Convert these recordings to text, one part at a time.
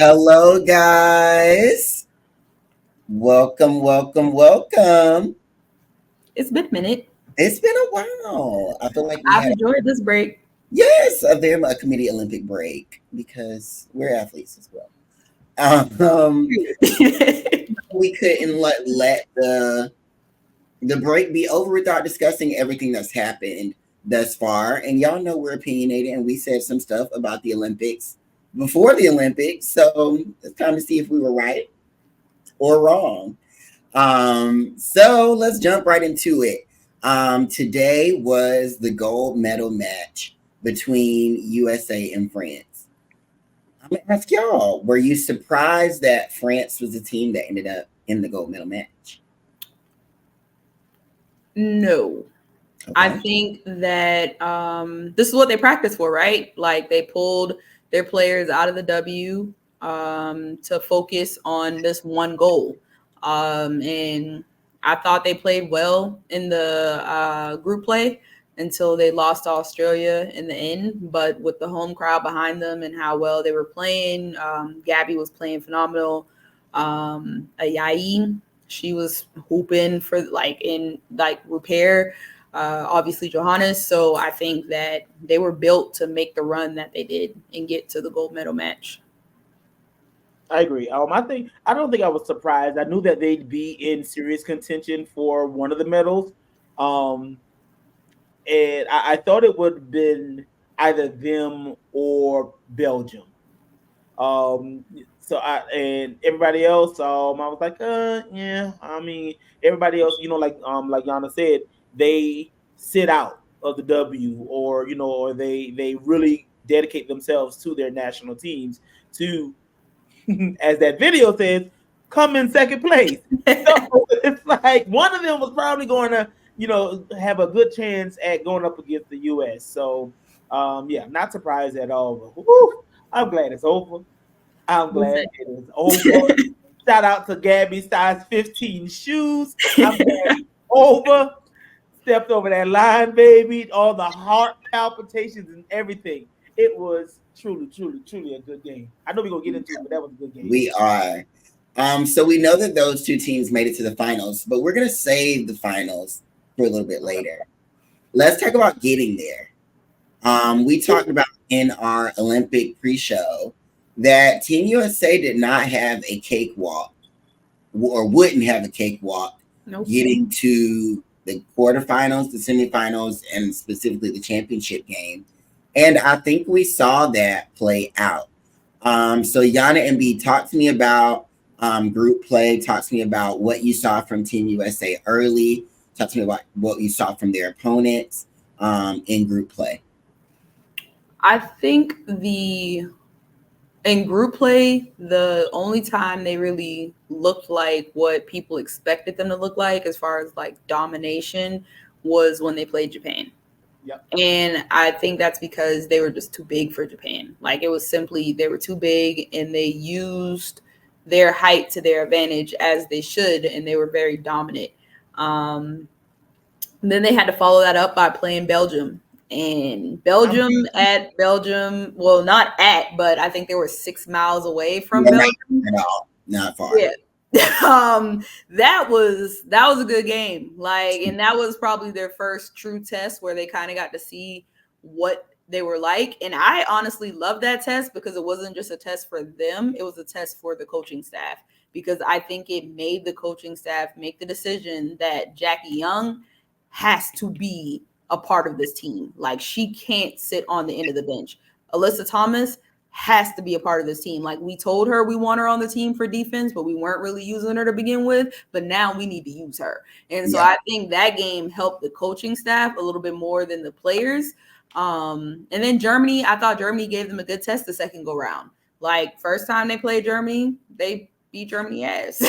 Hello, guys. Welcome, welcome, welcome. It's been a minute. It's been a while. I feel like we I've had enjoyed this break. a very much a committee Olympic break because we're athletes as well. Um, we couldn't let the break be over without discussing everything that's happened thus far. And y'all know we're opinionated, and we said some stuff about the Olympics before the Olympics. So it's time to see if we were right or wrong. So let's jump right into it. Today was the gold medal match between USA and France. I'm gonna ask y'all, were you surprised that France was the team that ended up in the gold medal match? No. I Okay. think that this is what they practice for, right? Like they pulled their players out of the W to focus on this one goal. And I thought they played well in the group play until they lost to Australia in the end. But with the home crowd behind them and how well they were playing, Gabby was playing phenomenal. Ayayi, she was hooping for like repair, obviously Johannes. So I think that they were built to make the run that they did and get to the gold medal match. I agree. I don't think I was surprised. I knew that they'd be in serious contention for one of the medals. Um, and I thought it would have been either them or Belgium. Um, so I and everybody else, I was like, yeah. I mean, everybody else, like Yana said, they sit out of the W, or or they really dedicate themselves to their national teams to, as that video says, come in second place. So it's like one of them was probably going to, have a good chance at going up against the U.S. So, yeah, not surprised at all. But, whew, I'm glad it's over. I'm glad it is over. Shout out to Gabby size 15 shoes. I'm glad it's over. Stepped over that line, baby. All the heart palpitations and everything. It was truly, truly, truly a good game. I know we're gonna get into it, but that was a good game. We are. So we know that those two teams made it to the finals, but we're gonna save the finals for a little bit later. Let's talk about getting there. We talked about in our Olympic pre-show that Team USA did not have a cakewalk or wouldn't have a cakewalk getting to the quarterfinals, the semifinals, and specifically the championship game. And I think we saw that play out. So Yana and B, talk to me about group play. Talk to me about what you saw from Team USA early. Talk to me about what you saw from their opponents in group play. I think in group play, the only time they really looked like what people expected them to look like as far as like domination was when they played Japan. Yep. And I think that's because they were just too big for Japan. Like it was simply they were too big and they used their height to their advantage as they should, and they were very dominant. Then they had to follow that up by playing Belgium. And Belgium, well, not at, but I think they were 6 miles away from Belgium. At all, not far. Yeah. That was a good game. Like, and that was probably their first true test where they kind of got to see what they were like. And I honestly love that test because it wasn't just a test for them, it was a test for the coaching staff. Because I think it made the coaching staff make the decision that Jackie Young has to be a part of this team. Like, she can't sit on the end of the bench. Alyssa Thomas has to be a part of this team. Like, we told her we want her on the team for defense, but we weren't really using her to begin with. But now we need to use her. And so I think that game helped the coaching staff a little bit more than the players. And then Germany, I thought Germany gave them a good test the second go round. Like, first time they played Germany, they beat Germany ass.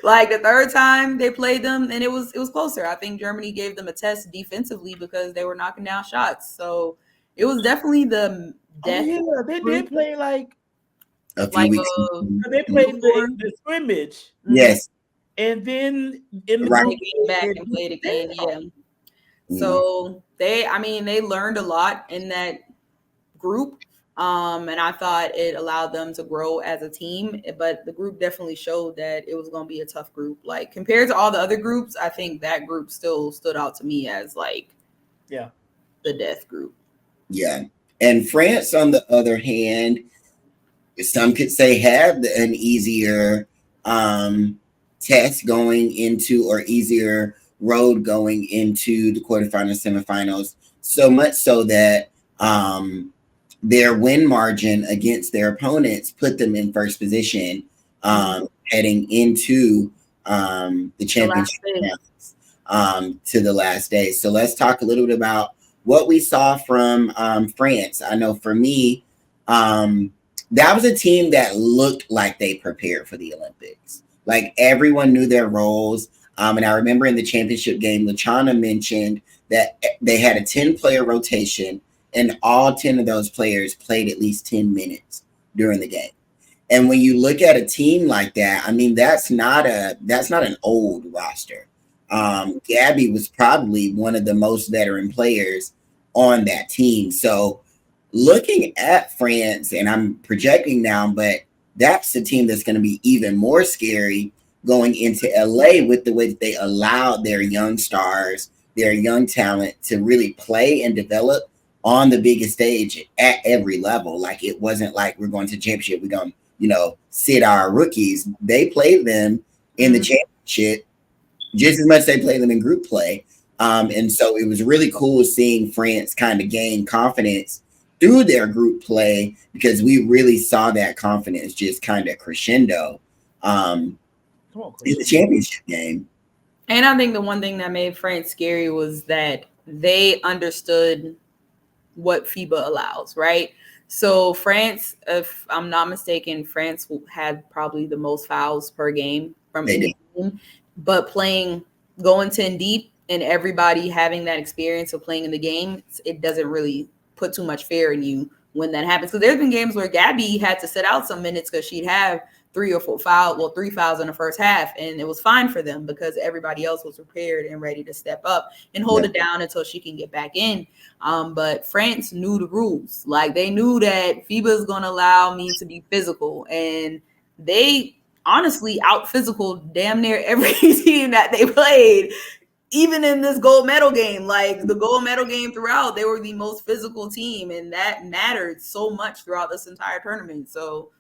Like the third time they played them, and it was closer. I think Germany gave them a test defensively because they were knocking down shots. So it was definitely the death. Yeah, they did play like a few weeks. They played the scrimmage. Yes. And then in the group, came back and played again. Yeah. So they learned a lot in that group. And I thought it allowed them to grow as a team, but the group definitely showed that it was going to be a tough group. Like compared to all the other groups, I think that group still stood out to me as like, the death group. Yeah. And France, on the other hand, some could say had an easier test going into, or easier road going into the quarterfinals, semifinals, so much so that their win margin against their opponents put them in first position heading into the championship to the last day. So let's talk a little bit about what we saw from France. I know for me, that was a team that looked like they prepared for the Olympics. Like everyone knew their roles. And I remember in the championship game, Lachana mentioned that they had a 10-player rotation, and all 10 of those players played at least 10 minutes during the game. And when you look at a team like that, I mean, that's not an old roster. Gabby was probably one of the most veteran players on that team. So looking at France, and I'm projecting now, but that's the team that's going to be even more scary going into LA with the way that they allowed their young stars, their young talent to really play and develop on the biggest stage at every level. Like it wasn't like we're going to championship, we're going to, sit our rookies. They played them in the championship just as much as they played them in group play. And so it was really cool seeing France kind of gain confidence through their group play, because we really saw that confidence just kind of crescendo in the championship game. And I think the one thing that made France scary was that they understood what FIBA allows, right? So France, if I'm not mistaken, France had probably the most fouls per game from any team, but going 10 deep and everybody having that experience of playing in the game, it doesn't really put too much fear in you when that happens. So there's been games where Gabby had to sit out some minutes because she'd have 3 fouls in the first half, and it was fine for them because everybody else was prepared and ready to step up and hold it down until she can get back in. But France knew the rules. Like they knew that FIBA is going to allow me to be physical, and they honestly out physical damn near every team that they played. Even in this gold medal game, like the gold medal game throughout, they were the most physical team, and that mattered so much throughout this entire tournament. So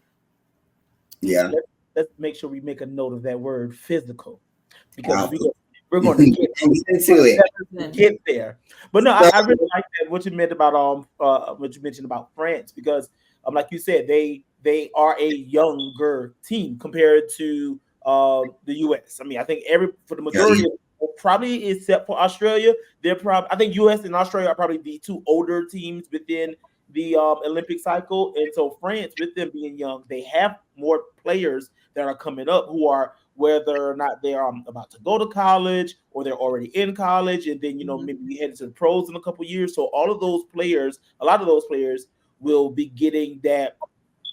yeah, let's make sure we make a note of that word physical, because we're going to get there. But no, I really like that what you meant about what you mentioned about France, because like you said, they are a younger team compared to the US. I mean, I think for the majority of probably except for Australia, I think US and Australia are probably the two older teams within the Olympic cycle. And so France, with them being young, they have more players that are coming up who are, whether or not they are about to go to college or they're already in college, and then maybe headed to the pros in a couple of years. So a lot of those players will be getting that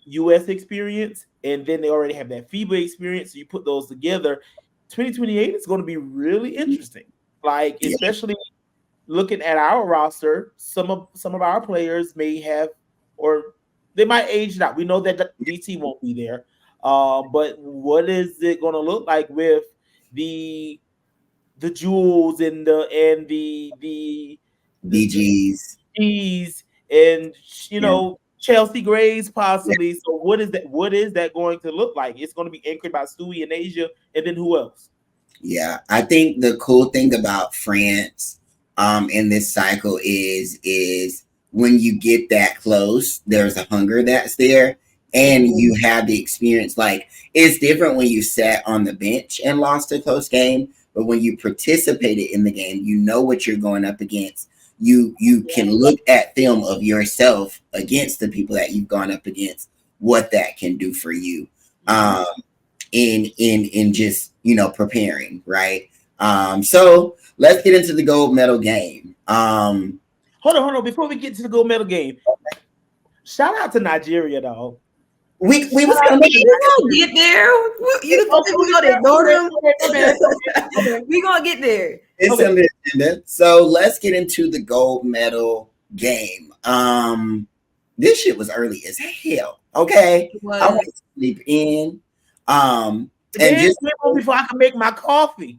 US experience, and then they already have that FIBA experience. So you put those together, 2028 is going to be really interesting. Like, especially looking at our roster, some of our players may have, or they might age out. We know that DT won't be there. But what is it going to look like with the Jewels and the DGs and Chelsea Grays possibly? So what is that going to look like? It's going to be anchored by Stewie in Asia, and then who else? Yeah, I think the cool thing about France in this cycle is when you get that close, there's a hunger that's there, and you have the experience. Like, it's different when you sat on the bench and lost a close game, but when you participated in the game, you know what you're going up against. You can look at film of yourself against the people that you've gone up against, what that can do for you in just preparing, right? So let's get into the gold medal game. Hold on. Before we get to the gold medal game, shout out to Nigeria, dog. We was gonna get there. You think we're gonna ignore them? We're gonna get there. It's on the agenda. So let's get into the gold medal game. this shit was early as hell. Okay, I went to sleep in. And just before I could make my coffee.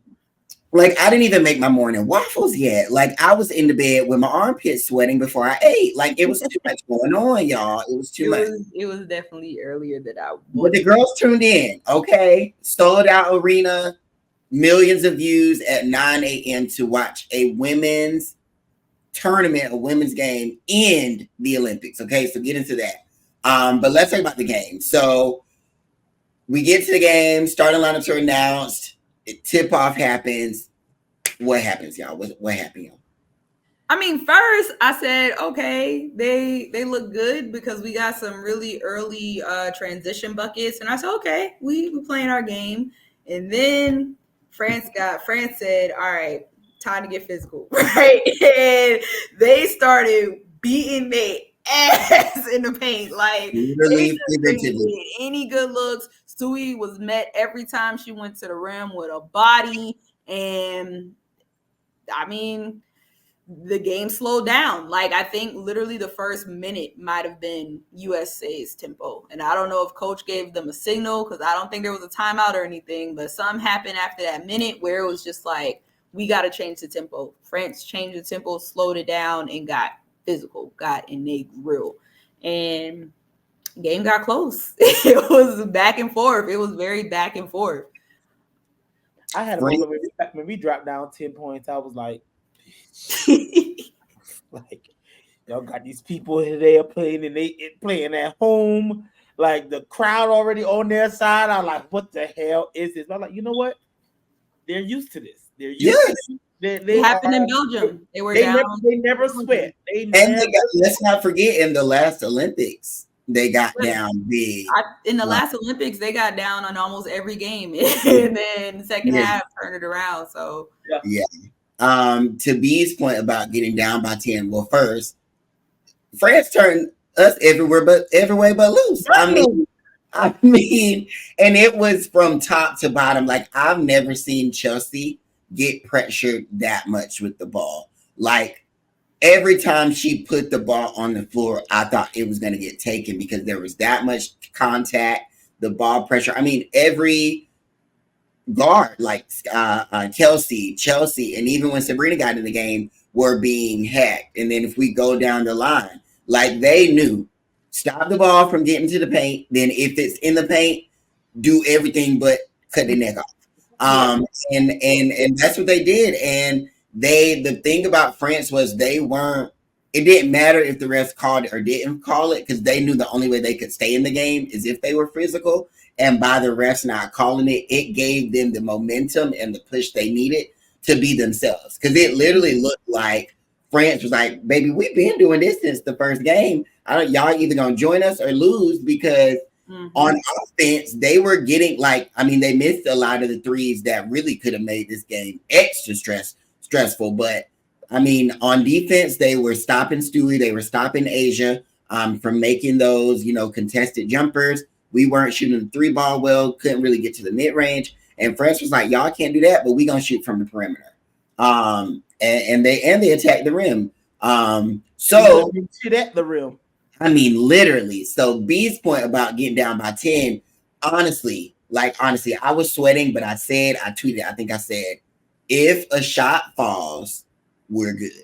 Like, I didn't even make my morning waffles yet. Like, I was in the bed with my armpits sweating before I ate. Like, it was too much going on, y'all. It was too much. It was definitely earlier than I But the girls tuned in, okay? Sold out arena, millions of views at 9 a.m. to watch a women's tournament, a women's game in the Olympics. Okay, so get into that. But let's talk about the game. So we get to the game, starting lineups are announced. Tip off happens. What happens, y'all? What happened, y'all? I mean, first I said, okay, they look good because we got some really early transition buckets, and I said, okay, we playing our game. And then France said, all right, time to get physical, right? And they started beating their ass in the paint, like literally, they didn't get any good looks. Stewie was met every time she went to the rim with a body, and I mean, the game slowed down. Like, I think literally the first minute might have been USA's tempo, and I don't know if coach gave them a signal because I don't think there was a timeout or anything, but something happened after that minute where it was just like, we got to change the tempo. France changed the tempo, slowed it down, and got physical, got in a grill, and game got close. It was back and forth. It was very back and forth. I had a moment when we dropped down 10 points. I was like, y'all got these people there playing and they playing at home. Like, the crowd already on their side. I'm like, what the hell is this? I'm like, you know what? They're used to this. They're used to this. They happened in Belgium. They never sweat. Let's not forget, in the last Olympics, they got down big. In the last Olympics, they got down on almost every game, and then the second half turned it around. So yeah. To B's point about getting down by 10. Well, first, France turned us every way but loose. I mean, and it was from top to bottom. Like, I've never seen Chelsea get pressured that much with the ball. Like, every time she put the ball on the floor, I thought it was going to get taken because there was that much contact, the ball pressure. I mean, every guard, like Chelsea, and even when Sabrina got in the game, were being hacked. And then if we go down the line, like, they knew, stop the ball from getting to the paint. Then if it's in the paint, do everything but cut the neck off. And that's what they did. And the thing about France was it didn't matter if the refs called it or didn't call it, because they knew the only way they could stay in the game is if they were physical. And by the refs not calling it, it gave them the momentum and the push they needed to be themselves. Because it literally looked like France was like, baby, we've been doing this since the first game. Y'all either going to join us or lose, because on offense, they were getting, like, I mean, they missed a lot of the threes that really could have made this game extra stressful. But I mean, on defense, they were stopping Stewie, they were stopping Asia from making those, contested jumpers. We weren't shooting the three ball well, couldn't really get to the mid range. And France was like, y'all can't do that, but we gonna shoot from the perimeter. And they attacked the rim. So shoot at the rim. I mean, literally. So B's point about getting down by 10, honestly, I was sweating, but I tweeted, I think I said, if a shot falls, we're good.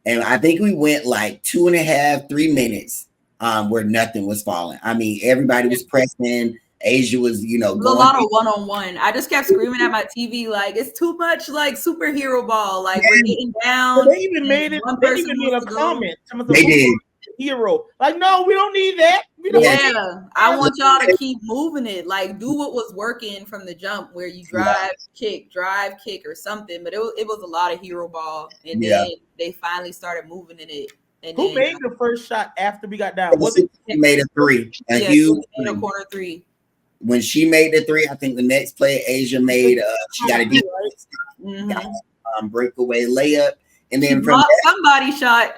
And I think we went like 2.5, 3 minutes where nothing was falling. I mean, everybody was pressing. Asia was, a lot of one-on-one. I just kept screaming at my TV, like, it's too much like superhero ball. Like, we're getting down. They even made it. They even made a comment. They did. Hero. Like, no, we don't need that. I want y'all to keep moving it. Like, do what was working from the jump, where you drive, kick, or something. But it was a lot of hero ball, and then they finally started moving in it. And who made the first shot after we got down? She made a three, huge corner three. When she made the three, I think the next play Asia made, she got a deep breakaway layup. And then somebody shot.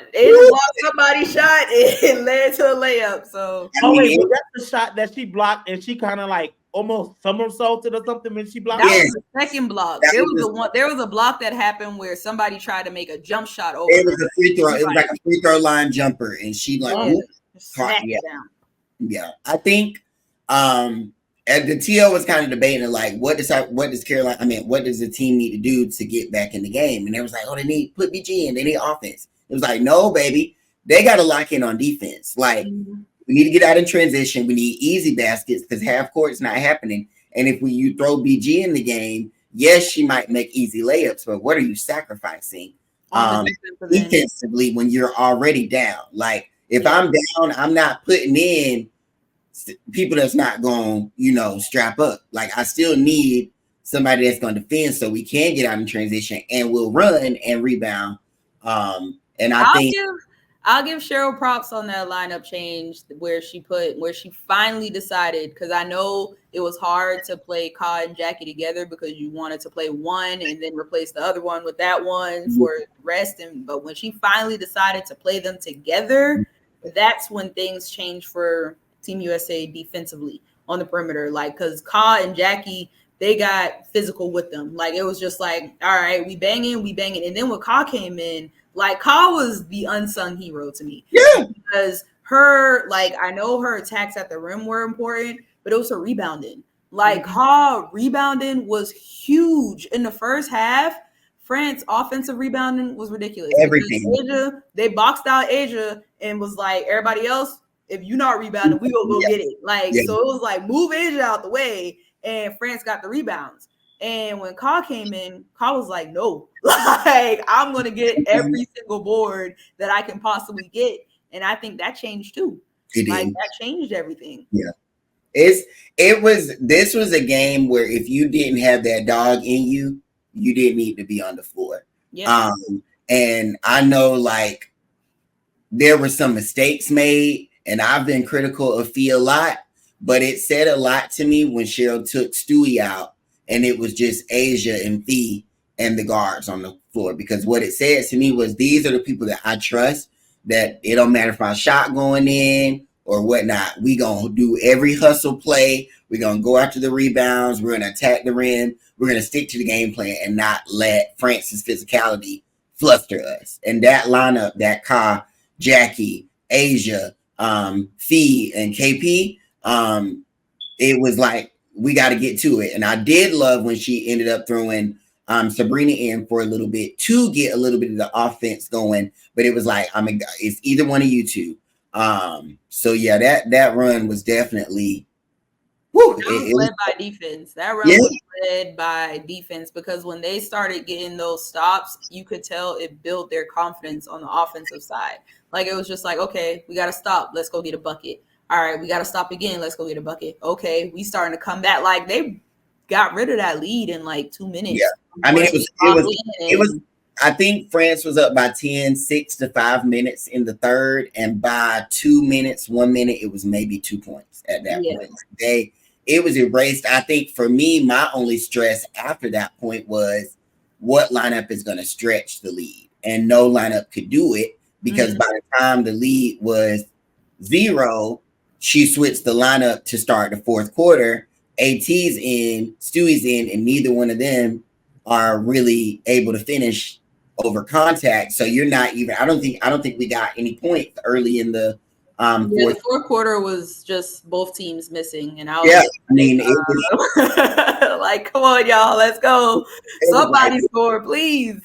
Somebody shot. It led to a layup. So was that the shot that she blocked and she kind of like almost somersaulted or something when she blocked? That was the second block. There was a block that happened where somebody tried to make a jump shot over. It was a free throw. It was like a free throw line jumper, and she Smack yeah. it down. Yeah, I think and the TL was kind of debating like what does Carolina, what does the team need to do to get back in the game? And they was like, oh, they need put BG in, they need offense. It was like, no, baby, they got to lock in on defense. Like we need to get out in transition. We need easy baskets because half court's not happening. And if you throw BG in the game, yes, she might make easy layups, but what are you sacrificing defensively when you're already down? Like if I'm down, I'm not putting in people that's not going to, strap up. Like I still need somebody that's going to defend so we can get out in transition and we'll run and rebound. And I'll give Cheryl props on that lineup change where she finally decided, because I know it was hard to play Ka and Jackie together because you wanted to play one and then replace the other one with that one for rest. But when she finally decided to play them together, that's when things changed for Team USA defensively on the perimeter. Like, because Ka and Jackie, they got physical with them. Like, it was just like, all right, we banging. And then when Ka came in, like, Ka was the unsung hero to me. Yeah. Because her, like, I know her attacks at the rim were important, but it was her rebounding. Like, Ka rebounding was huge in the first half. France offensive rebounding was ridiculous. Everything. Asia, they boxed out Asia and was like, everybody else, if you're not rebounding, we gonna go get it. Like, so it was like, move Asia out the way, and France got the rebounds. And when Ka came in, Ka was like, no, like, I'm going to get every single board that I can possibly get. And I think that changed too. Like, that changed everything. Yeah. This was a game where if you didn't have that dog in you, you didn't need to be on the floor. Yeah. And I know, like, there were some mistakes made, and I've been critical of Fee a lot, but it said a lot to me when Cheryl took Stewie out and it was just Asia and Fee and the guards on the floor, because what it said to me was these are the people that I trust, that it don't matter if my shot going in or whatnot. We going to do every hustle play. We're going to go after the rebounds. We're going to attack the rim. We're going to stick to the game plan and not let France's physicality fluster us. And that lineup, that Ka, Jackie, Asia, Fee, and KP, it was like, we got to get to it. And I did love when she ended up throwing Sabrina in for a little bit to get a little bit of the offense going. But it was like, it's either one of you two. So yeah, that run was definitely led by defense. That run was led by defense, because when they started getting those stops, you could tell it built their confidence on the offensive side. Like, it was just like, okay, we got to stop. Let's go get a bucket. All right, we got to stop again. Let's go get a bucket. Okay, we starting to come back. Like, they got rid of that lead in like 2 minutes. Yeah, I mean, it was. I think France was up by 10, 6 to 5 minutes in the third, and by 2 minutes, 1 minute, it was maybe 2 points at that point. It was erased. I think for me, my only stress after that point was what lineup is going to stretch the lead, and no lineup could do it, because by the time the lead was 0, she switched the lineup to start the fourth quarter. AT's in, Stewie's in, and neither one of them are really able to finish over contact. So you're not even. I don't think we got any points early in the the fourth quarter was just both teams missing, and I was like, come on, y'all, let's go. Somebody score, please.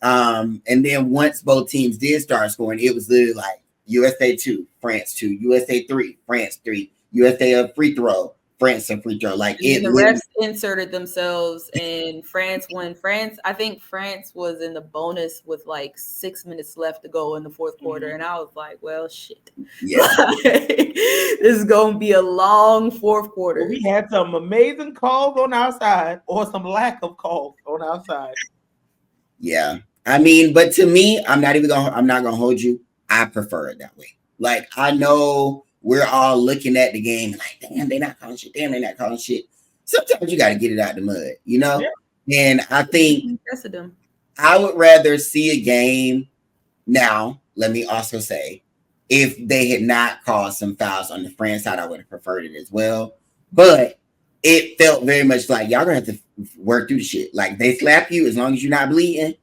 And then once both teams did start scoring, it was literally like USA 2, France 2, USA 3, France 3, USA a free throw, France a free throw. Like, the refs inserted themselves, and France won. I think France was in the bonus with like 6 minutes left to go in the fourth quarter, and I was like, well, shit. Yeah. This is going to be a long fourth quarter. We had some amazing calls on our side, or some lack of calls on our side. Yeah. I mean, but to me, I'm not gonna hold you. I prefer it that way. Like, I know we're all looking at the game like, damn, they're not calling shit. Damn, they're not calling shit. Sometimes you got to get it out the mud, you know? Yeah. And I think I would rather see a game now. Let me also say, if they had not caused some fouls on the France side, I would have preferred it as well. But it felt very much like y'all gonna have to work through the shit. Like, they slap you, as long as you're not bleeding,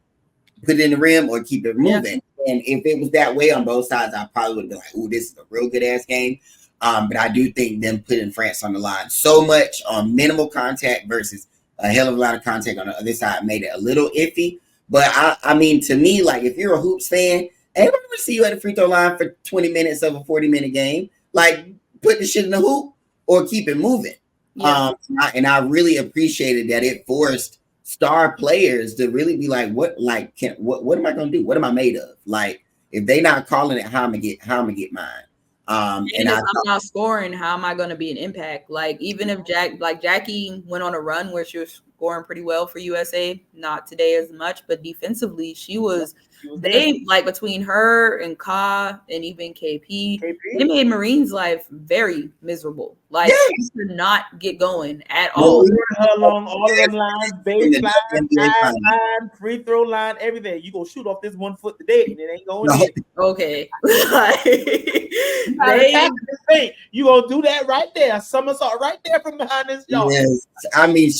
put it in the rim or keep it moving. And if it was that way on both sides, I probably would have been like, "Ooh, this is a real good ass game." But I do think them putting France on the line so much on minimal contact versus a hell of a lot of contact on the other side made it a little iffy. But I mean, to me, like if you're a hoops fan, everybody would see you at the free throw line for 20 minutes of a 40-minute game. Like, put the shit in the hoop or keep it moving. Yeah. And I really appreciated that it forced star players to really be like, what am I gonna do? What am I made of? Like, if they not calling it, how I'm gonna get mine. And if I'm not scoring, how am I going to be an impact? Like, even if Jackie went on a run where she was scoring pretty well for USA, not today as much, but defensively, they like between her and Ka and even KP, they made Marine's life very miserable. Like, she could not get going at all. Her along all of them lines, baseline, line, free throw line, everything. You go shoot off this 1 foot today, and it ain't going in. Okay. You gonna do that right there, somersault right there from behind this yard. Yes, I mean,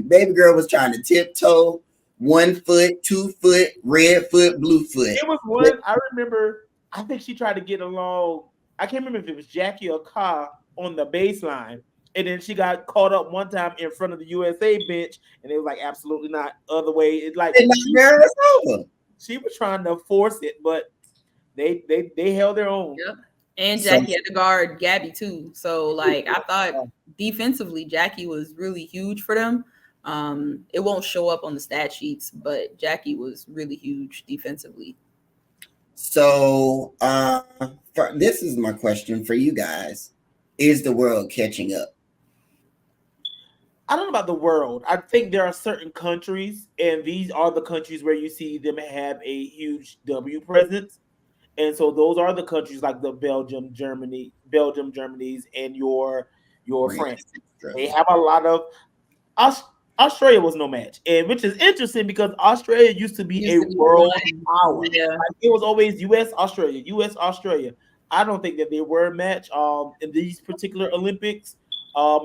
baby girl was trying to tiptoe 1 foot, 2 foot, red foot, blue foot. It was one I remember. I think she tried to get along. I can't remember if it was Jackie or Ka on the baseline, and then she got caught up one time in front of the USA bench, and it was like absolutely not. Other way, it's like she was trying to force it, but they held their own. Yep. And Jackie had to guard Gabby too. So like I thought defensively, Jackie was really huge for them. It won't show up on the stat sheets, but Jackie was really huge defensively. So this is my question for you guys. Is the world catching up? I don't know about the world. I think there are certain countries, and these are the countries where you see them have a huge W presence. And so those are the countries like the Belgium, Germany's, and your France. They have a lot of Australia was no match, and which is interesting because Australia used to be a world power. Yeah. Like, it was always U.S. Australia. I don't think that they were a match in these particular Olympics.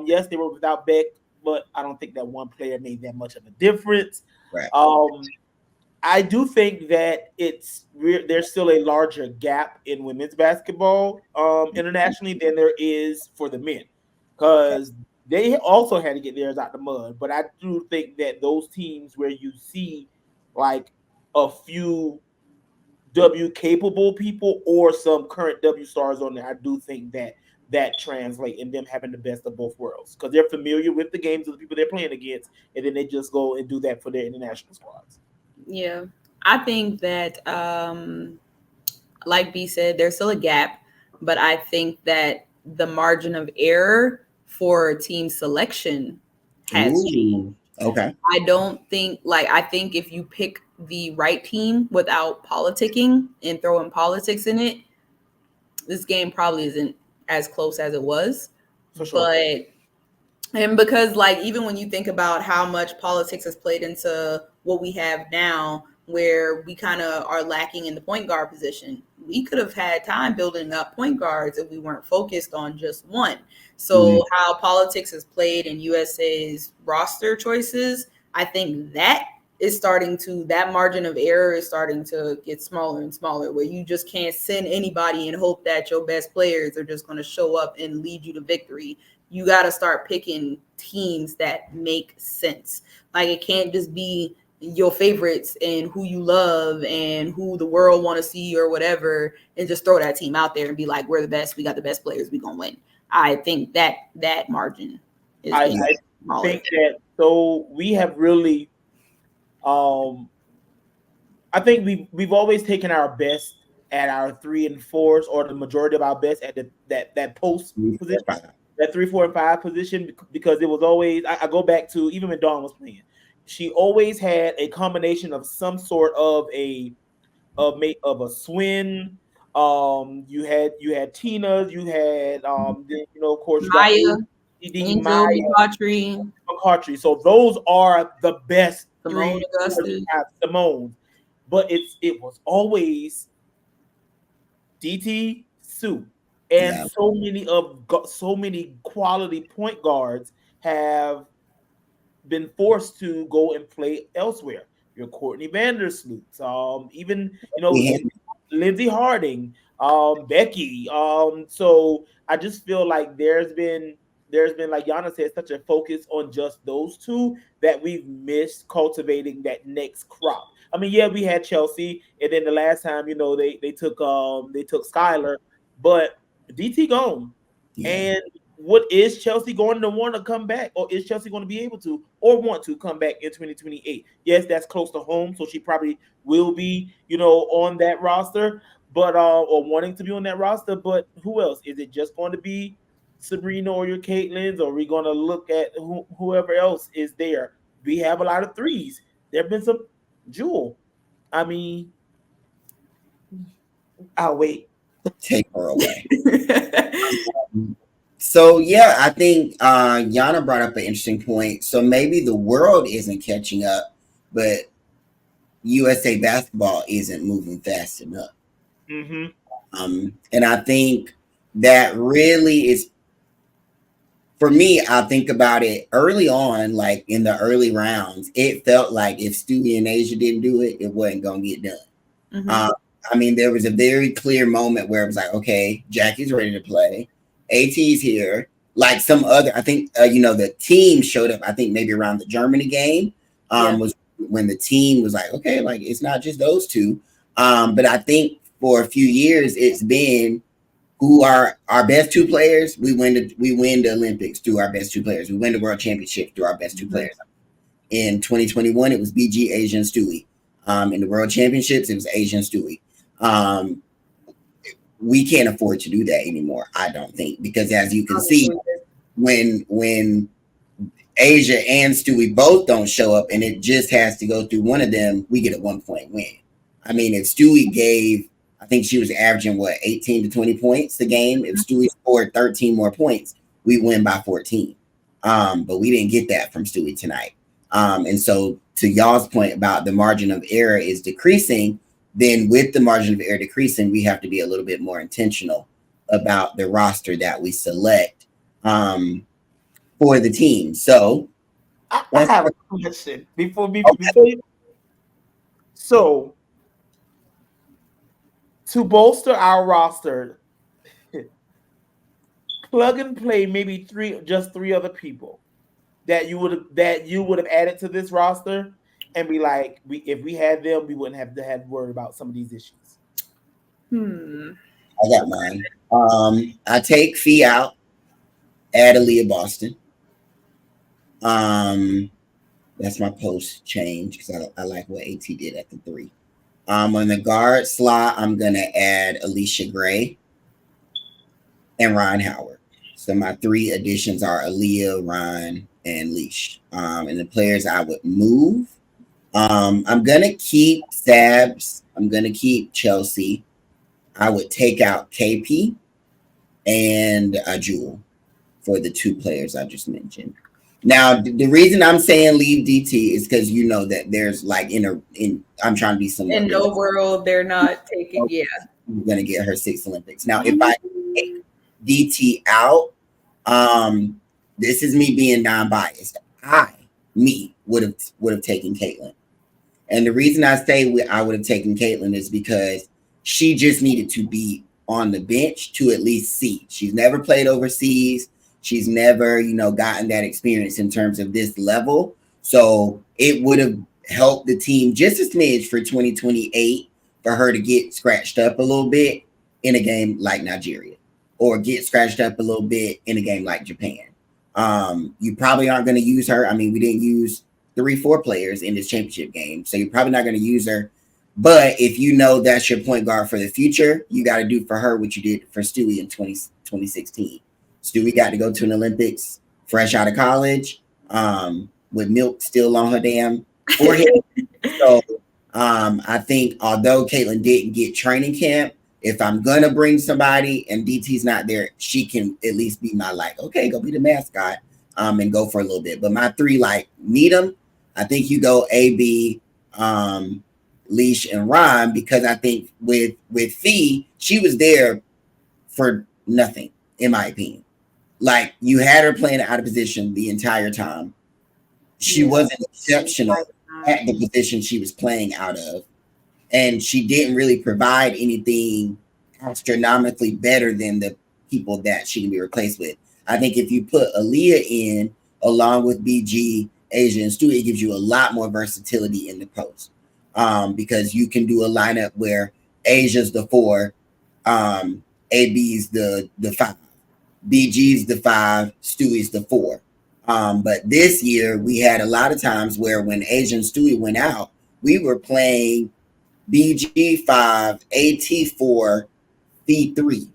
Yes, they were without Beck, but I don't think that one player made that much of a difference. Right. I do think that there's still a larger gap in women's basketball internationally than there is for the men, because they also had to get theirs out the mud. But I do think that those teams where you see like a few W capable people or some current W stars on there, I do think that translate in them having the best of both worlds, because they're familiar with the games of the people they're playing against, and then they just go and do that for their international squads. Yeah, I think that, like B said, there's still a gap, but I think that the margin of error for team selection has changed. Okay. I think if you pick the right team without politicking and throwing politics in it, this game probably isn't as close as it was. For sure. And because like even when you think about how much politics has played into what we have now, where we kind of are lacking in the point guard position, we could have had time building up point guards if we weren't focused on just one. So how politics has played in USA's roster choices, I think that margin of error is starting to get smaller and smaller, where you just can't send anybody and hope that your best players are just going to show up and lead you to victory. You got to start picking teams that make sense. Like, it can't just be your favorites and who you love and who the world want to see or whatever, and just throw that team out there and be like, we're the best, we got the best players, we gonna win. I think that margin is I think that, so we have really I think we've always taken our best at our 3 and 4s, or the majority of our best at that post position, that 3, 4, and 5 position, because it was always, I go back to even when Dawn was playing, she always had a combination of some sort of a swing. You had Tina, you had of course Maya, McCartry. So those are the best Simone, Simone. But it was always DT, Sue, and so many quality point guards have been forced to go and play elsewhere. Your Courtney Vandersloot, even Lindsey Harding, Becky. So I just feel like there's been like Yana said, such a focus on just those two that we've missed cultivating that next crop. I mean, yeah, we had Chelsea, and then the last time, they took Skylar, but DT gone. Yeah. And what is Chelsea going to want to come back, or is Chelsea going to be able to, or want to come back in 2028? Yes, that's close to home, so she probably will be, on that roster, but or wanting to be on that roster. But who else? Is it just going to be Sabrina or your Caitlins, or are we going to look at whoever else is there? We have a lot of threes. There have been some Jewel. I mean, I'll wait. Take her away. So yeah, I think Yana brought up an interesting point. So maybe the world isn't catching up, but USA basketball isn't moving fast enough. And I think that really is, for me, I think about it early on, like in the early rounds, it felt like if Stewie and Asia didn't do it, it wasn't going to get done. I mean, there was a very clear moment where it was like, okay, Jackie's ready to play. AT's here. Like some other, I think, the team showed up, I think maybe around the Germany game was when the team was like, okay, like it's not just those two. But I think for a few years, it's been who are our best two players. We win the Olympics through our best two players. We win the World Championship through our best two players. In 2021, it was BG, Asia, and Stewie. In the World Championships, it was Asia and Stewie. We can't afford to do that anymore, I don't think, because as you can see, when Asia and Stewie both don't show up and it just has to go through one of them, we get a 1-point win. I mean, if Stewie gave, I think she was averaging 18 to 20 points a game. If Stewie scored 13 more points, we win by 14. But we didn't get that from Stewie tonight. And so to y'all's point about the margin of error is decreasing, then with the margin of error decreasing, we have to be a little bit more intentional about the roster that we select for the team. So I have a question before you. So to bolster our roster, plug and play maybe three other people that you would have added to this roster, and be like, if we had them, we wouldn't have to have worried about some of these issues. I got mine. I take Fee out, add Aaliyah Boston. That's my post change because I like what AT did at the 3. On the guard slot, I'm gonna add Alicia Gray and Ryan Howard. So my 3 additions are Aaliyah, Ryan, and Leash. And the players I would move, I'm gonna keep Sabs. I'm gonna keep Chelsea. I would take out KP and Jewel for the 2 players I just mentioned. Now, the reason I'm saying leave DT is because you know that there's like I'm trying to be somewhat in no world they're not taking. Yeah, we're gonna get her 6 Olympics. Now, if I take DT out, this is me being non-biased. I would have taken Caitlin. And the reason I say I would have taken Caitlin is because she just needed to be on the bench to at least see. She's never played overseas. She's never, gotten that experience in terms of this level. So it would have helped the team just a smidge for 2028 for her to get scratched up a little bit in a game like Nigeria, or get scratched up a little bit in a game like Japan. You probably aren't going to use her. I mean, we didn't use 3-4 players in this championship game, so you're probably not going to use her. But if you know that's your point guard for the future, you got to do for her what you did for Stewie in 2016. Stewie got to go to an Olympics fresh out of college, with milk still on her damn forehead. So I think although Caitlin didn't get training camp, if I'm going to bring somebody and DT's not there, she can at least be my okay, go be the mascot and go for a little bit. But my 3 need them. I think you go AB, Leash, and Ryan, because I think with Fee, she was there for nothing, in my opinion. Like, you had her playing out of position the entire time. She wasn't exceptional at the position she was playing out of. and she didn't really provide anything astronomically better than the people that she can be replaced with. I think if you put Aaliyah in along with BG, Asia, and Stewie, it gives you a lot more versatility in the post, because you can do a lineup where Asia's the 4, AB's the 5, BG's the 5, Stewie's the 4. But this year we had a lot of times where when Asia and Stewie went out, we were playing BG 5, AT 4, B 3.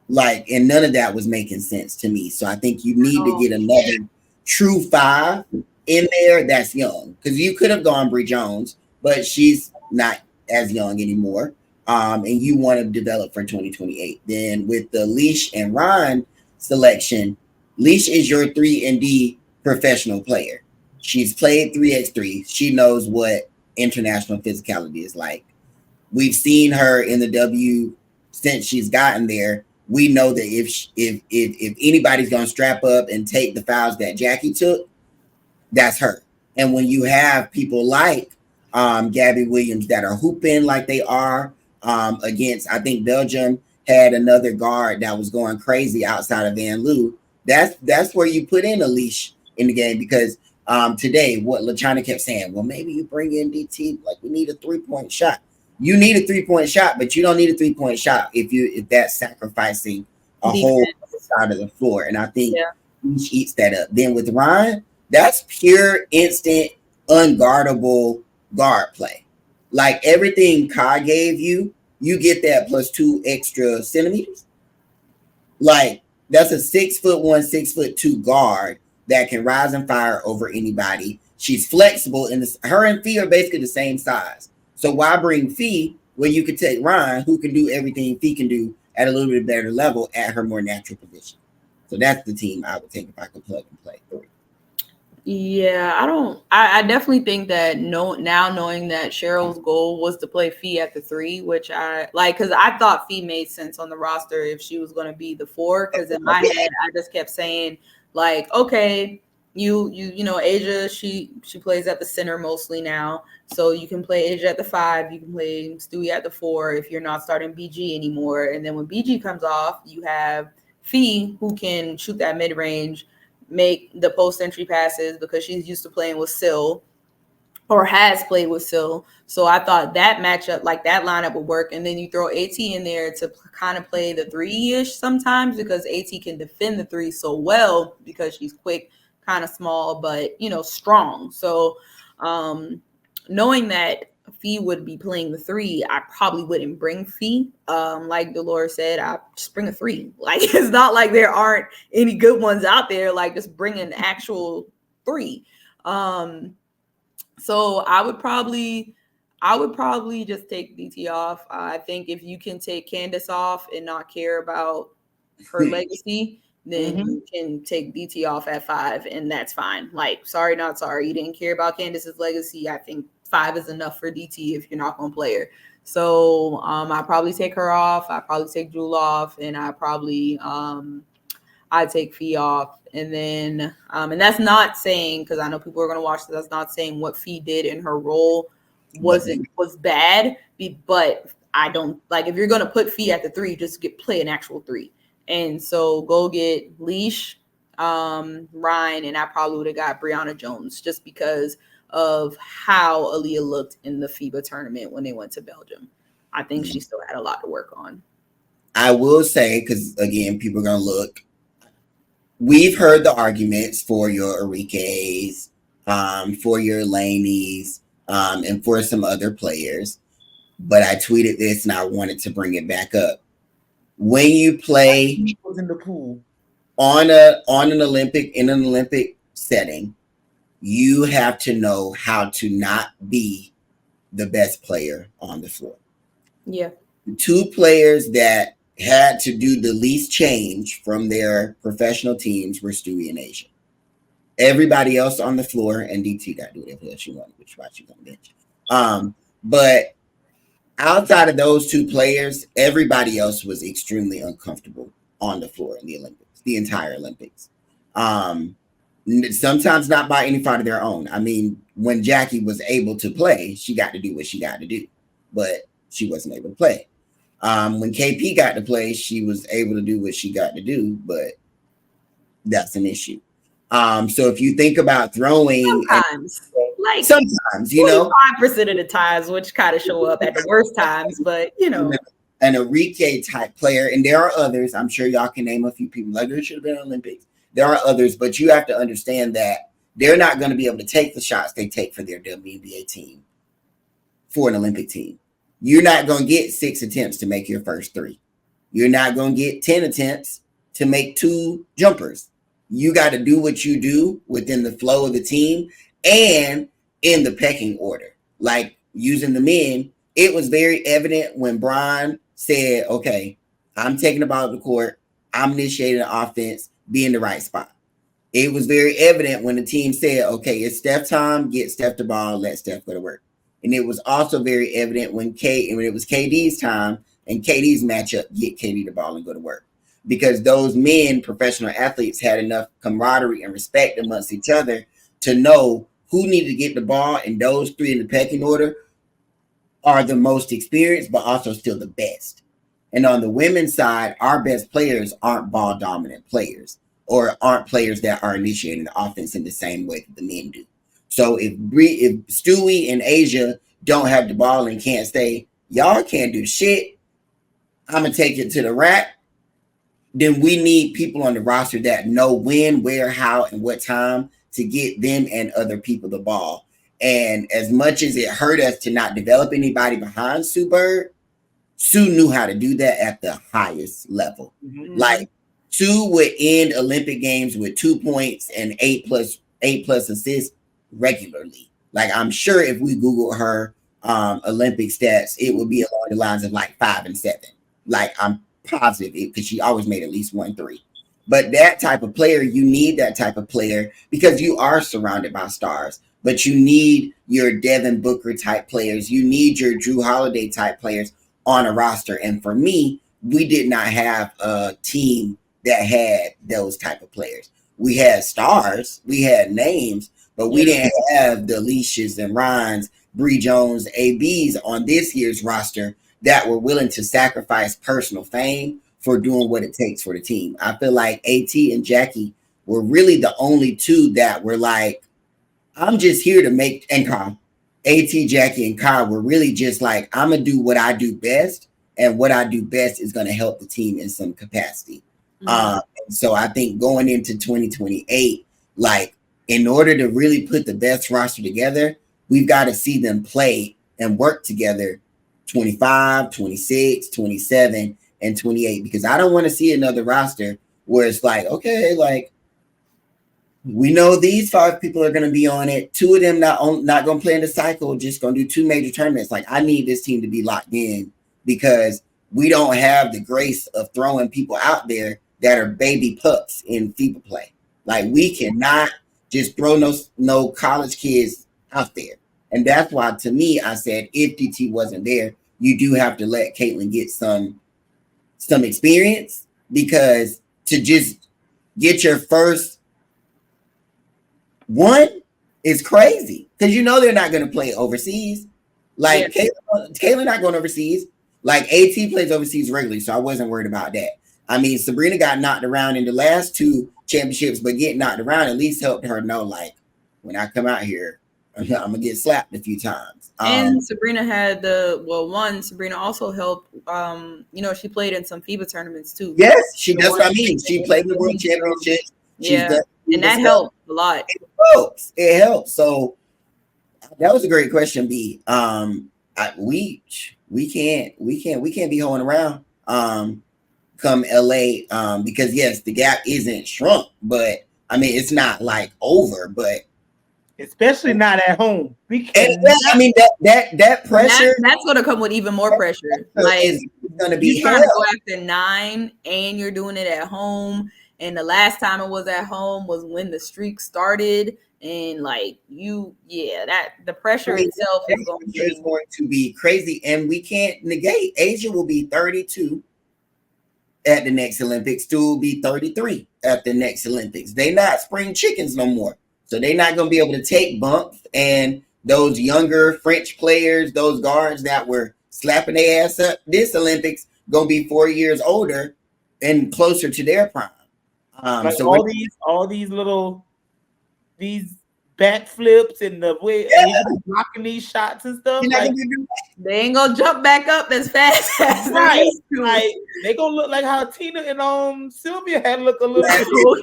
Like, and none of that was making sense to me. So I think you need to get another true 5 in there that's young. Because you could have gone Bree Jones, but she's not as young anymore. And you want to develop for 2028. Then with the Leash and Ron selection, Leash is your 3 and D professional player. She's played 3x3. She knows what international physicality is like. We've seen her in the W since she's gotten there. We know that if anybody's gonna strap up and take the fouls that Jackie took, that's her. And when you have people like Gabby Williams that are hooping like they are against, I think Belgium had another guard that was going crazy outside of Van Loo. That's where you put in a Leash in the game, because today what LaChina kept saying, well, maybe you bring in DT, like we need a 3-point shot. You need a 3-point shot, but you don't need a 3-point shot if that's sacrificing a whole side of the floor. And I think Leash eats that up. Then with Ryan, that's pure instant unguardable guard play. Like everything Kai gave you, you get that plus 2 extra centimeters. Like that's a 6'1", 6'2" guard that can rise and fire over anybody. She's flexible, and her and Fee are basically the same size. So why bring Fee when you could take Ryan, who can do everything Fee can do at a little bit better level at her more natural position? So that's the team I would take if I could plug and play 3. Yeah, I definitely think that now knowing that Cheryl's goal was to play Fee at the 3, which I like, because I thought Fee made sense on the roster if she was going to be the 4, because in my head I just kept saying like, okay, you know, Asia, she plays at the center mostly now, so you can play Asia at the 5, you can play Stewie at the 4 if you're not starting BG anymore. And then when BG comes off, you have Fee, who can shoot that mid-range, make the post entry passes because she's used to playing with Syl, or has played with Syl. So I thought that matchup, like that lineup would work. And then you throw AT in there to kind of play the 3-ish sometimes, because AT can defend the 3 so well because she's quick, kind of small, but you know, strong. So knowing that Fee would be playing the 3, I probably wouldn't bring Fee. Like Dolores said, I just bring a 3. Like it's not like there aren't any good ones out there. Like just bring an actual 3. So I would probably just take DT off. I think if you can take Candace off and not care about her legacy, then you can take DT off at 5, and that's fine. Like, sorry, not sorry. You didn't care about Candace's legacy. I think 5 is enough for DT if you're not going to play her. So I probably take her off. I probably take Jewel off, and I probably I take Fee off. And then and that's not saying, because I know people are going to watch this, that's not saying what Fee did in her role was bad, but I don't like, if you're going to put Fee at the 3, just play an actual 3. And so go get Leash, Ryan, and I probably would have got Brianna Jones just because of how Aaliyah looked in the FIBA tournament when they went to Belgium. I think she still had a lot to work on. I will say, because again, people are going to look, we've heard the arguments for your Enriquez, for your Laney's, and for some other players. But I tweeted this and I wanted to bring it back up. When you play in the pool in an Olympic setting, you have to know how to not be the best player on the floor. Yeah. The 2 players that had to do the least change from their professional teams were Stewie and Asia. Everybody else on the floor, and DT got to do whatever else you want, which is why she's on the bench. But outside of those 2 players, everybody else was extremely uncomfortable on the floor in the Olympics, the entire Olympics. Sometimes not by any fault of their own. I mean, when Jackie was able to play, she got to do what she got to do. But she wasn't able to play. When KP got to play, she was able to do what she got to do, but that's an issue. So if you think about throwing, sometimes, you know, 5% of the times, which kind of show up at the worst times, but you know, an Enrique type player, and there are others. I'm sure y'all can name a few people like there should have been Olympics. There are others, but you have to understand that they're not going to be able to take the shots they take for their WNBA team for an Olympic team. You're not going to get 6 attempts to make your first 3. You're not going to get 10 attempts to make 2 jumpers. You got to do what you do within the flow of the team and in the pecking order. Like using the men, it was very evident when Brian said, okay, I'm taking the ball to the court. I'm initiating the offense, be in the right spot. It was very evident when the team said, okay, it's Steph time, get Steph the ball, let Steph go to work. And it was also very evident when it was KD's time and KD's matchup, get KD the ball and go to work. Because those men, professional athletes, had enough camaraderie and respect amongst each other to know who needed to get the ball, and those 3 in the pecking order are the most experienced, but also still the best. And on the women's side, our best players aren't ball dominant players or aren't players that are initiating the offense in the same way that the men do. So if Stewie and Asia don't have the ball and can't stay, y'all can't do shit. I'm going to take it to the rack. Then we need people on the roster that know when, where, how, and what time to get them and other people the ball. And as much as it hurt us to not develop anybody behind Sue Bird, Sue knew how to do that at the highest level. Mm-hmm. Like Sue would end Olympic games with 2 points and 8 plus assists regularly. Like I'm sure if we Google her Olympic stats, it would be along the lines of like 5 and 7. Like I'm positive because she always made at least 1 3. But that type of player, you need that type of player because you are surrounded by stars. But you need your Devin Booker type players. You need your Drew Holiday type players on a roster. And for me, we did not have a team that had those type of players. We had stars, we had names, but we didn't have the Alicias and Ryans, Bree Jones, ABs on this year's roster that were willing to sacrifice personal fame for doing what it takes for the team. I feel like AT and Jackie were really the only 2 that were like, I'm just here to make, and Kyle, AT, Jackie, and Kyle were really just like, I'm going to do what I do best, and what I do best is going to help the team in some capacity. Mm-hmm. So I think going into 2028, like, in order to really put the best roster together, we've got to see them play and work together 25, 26, 27, and 28, because I don't want to see another roster where it's like, okay, like, we know these 5 people are going to be on it. 2 of them not going to play in the cycle, just going to do 2 major tournaments. Like, I need this team to be locked in because we don't have the grace of throwing people out there that are baby pups in FIBA play. Like, we cannot just throw no college kids out there. And that's why, to me, I said if DT wasn't there, you do have to let Caitlin get some experience, because to just get your first one is crazy, because you know they're not going to play overseas. Like Caitlin not going overseas. Like AT plays overseas regularly, so I wasn't worried about that. I mean, Sabrina got knocked around in the last 2 championships, but getting knocked around at least helped her know, like, when I come out here, I'm gonna get slapped a few times. And Sabrina had Sabrina also helped. She played in some FIBA tournaments too. Yes, that's what I mean. She played in the World Championships. And that helped a lot. It helps. So that was a great question, B. We can't be holding around come LA because yes, the gap isn't shrunk, but I mean it's not like over, but especially not at home. I mean that pressure that's going to come with even more pressure. Like it's going to be you're trying to go after 9 and you're doing it at home. And the last time it was at home was when the streak started. And like the pressure itself is going to be crazy. And we can't negate Asia will be 32 at the next Olympics. Stu will be 33 at the next Olympics. They're not spring chickens no more. So they're not going to be able to take bumps. And those younger French players, those guards that were slapping their ass up. This Olympics gonna be 4 years older and closer to their prime. Like So all these little backflips and the way he's blocking these shots and stuff. Like, they ain't gonna jump back up as fast as they used to. Like, they gonna look like how Tina and Sylvia had looked a little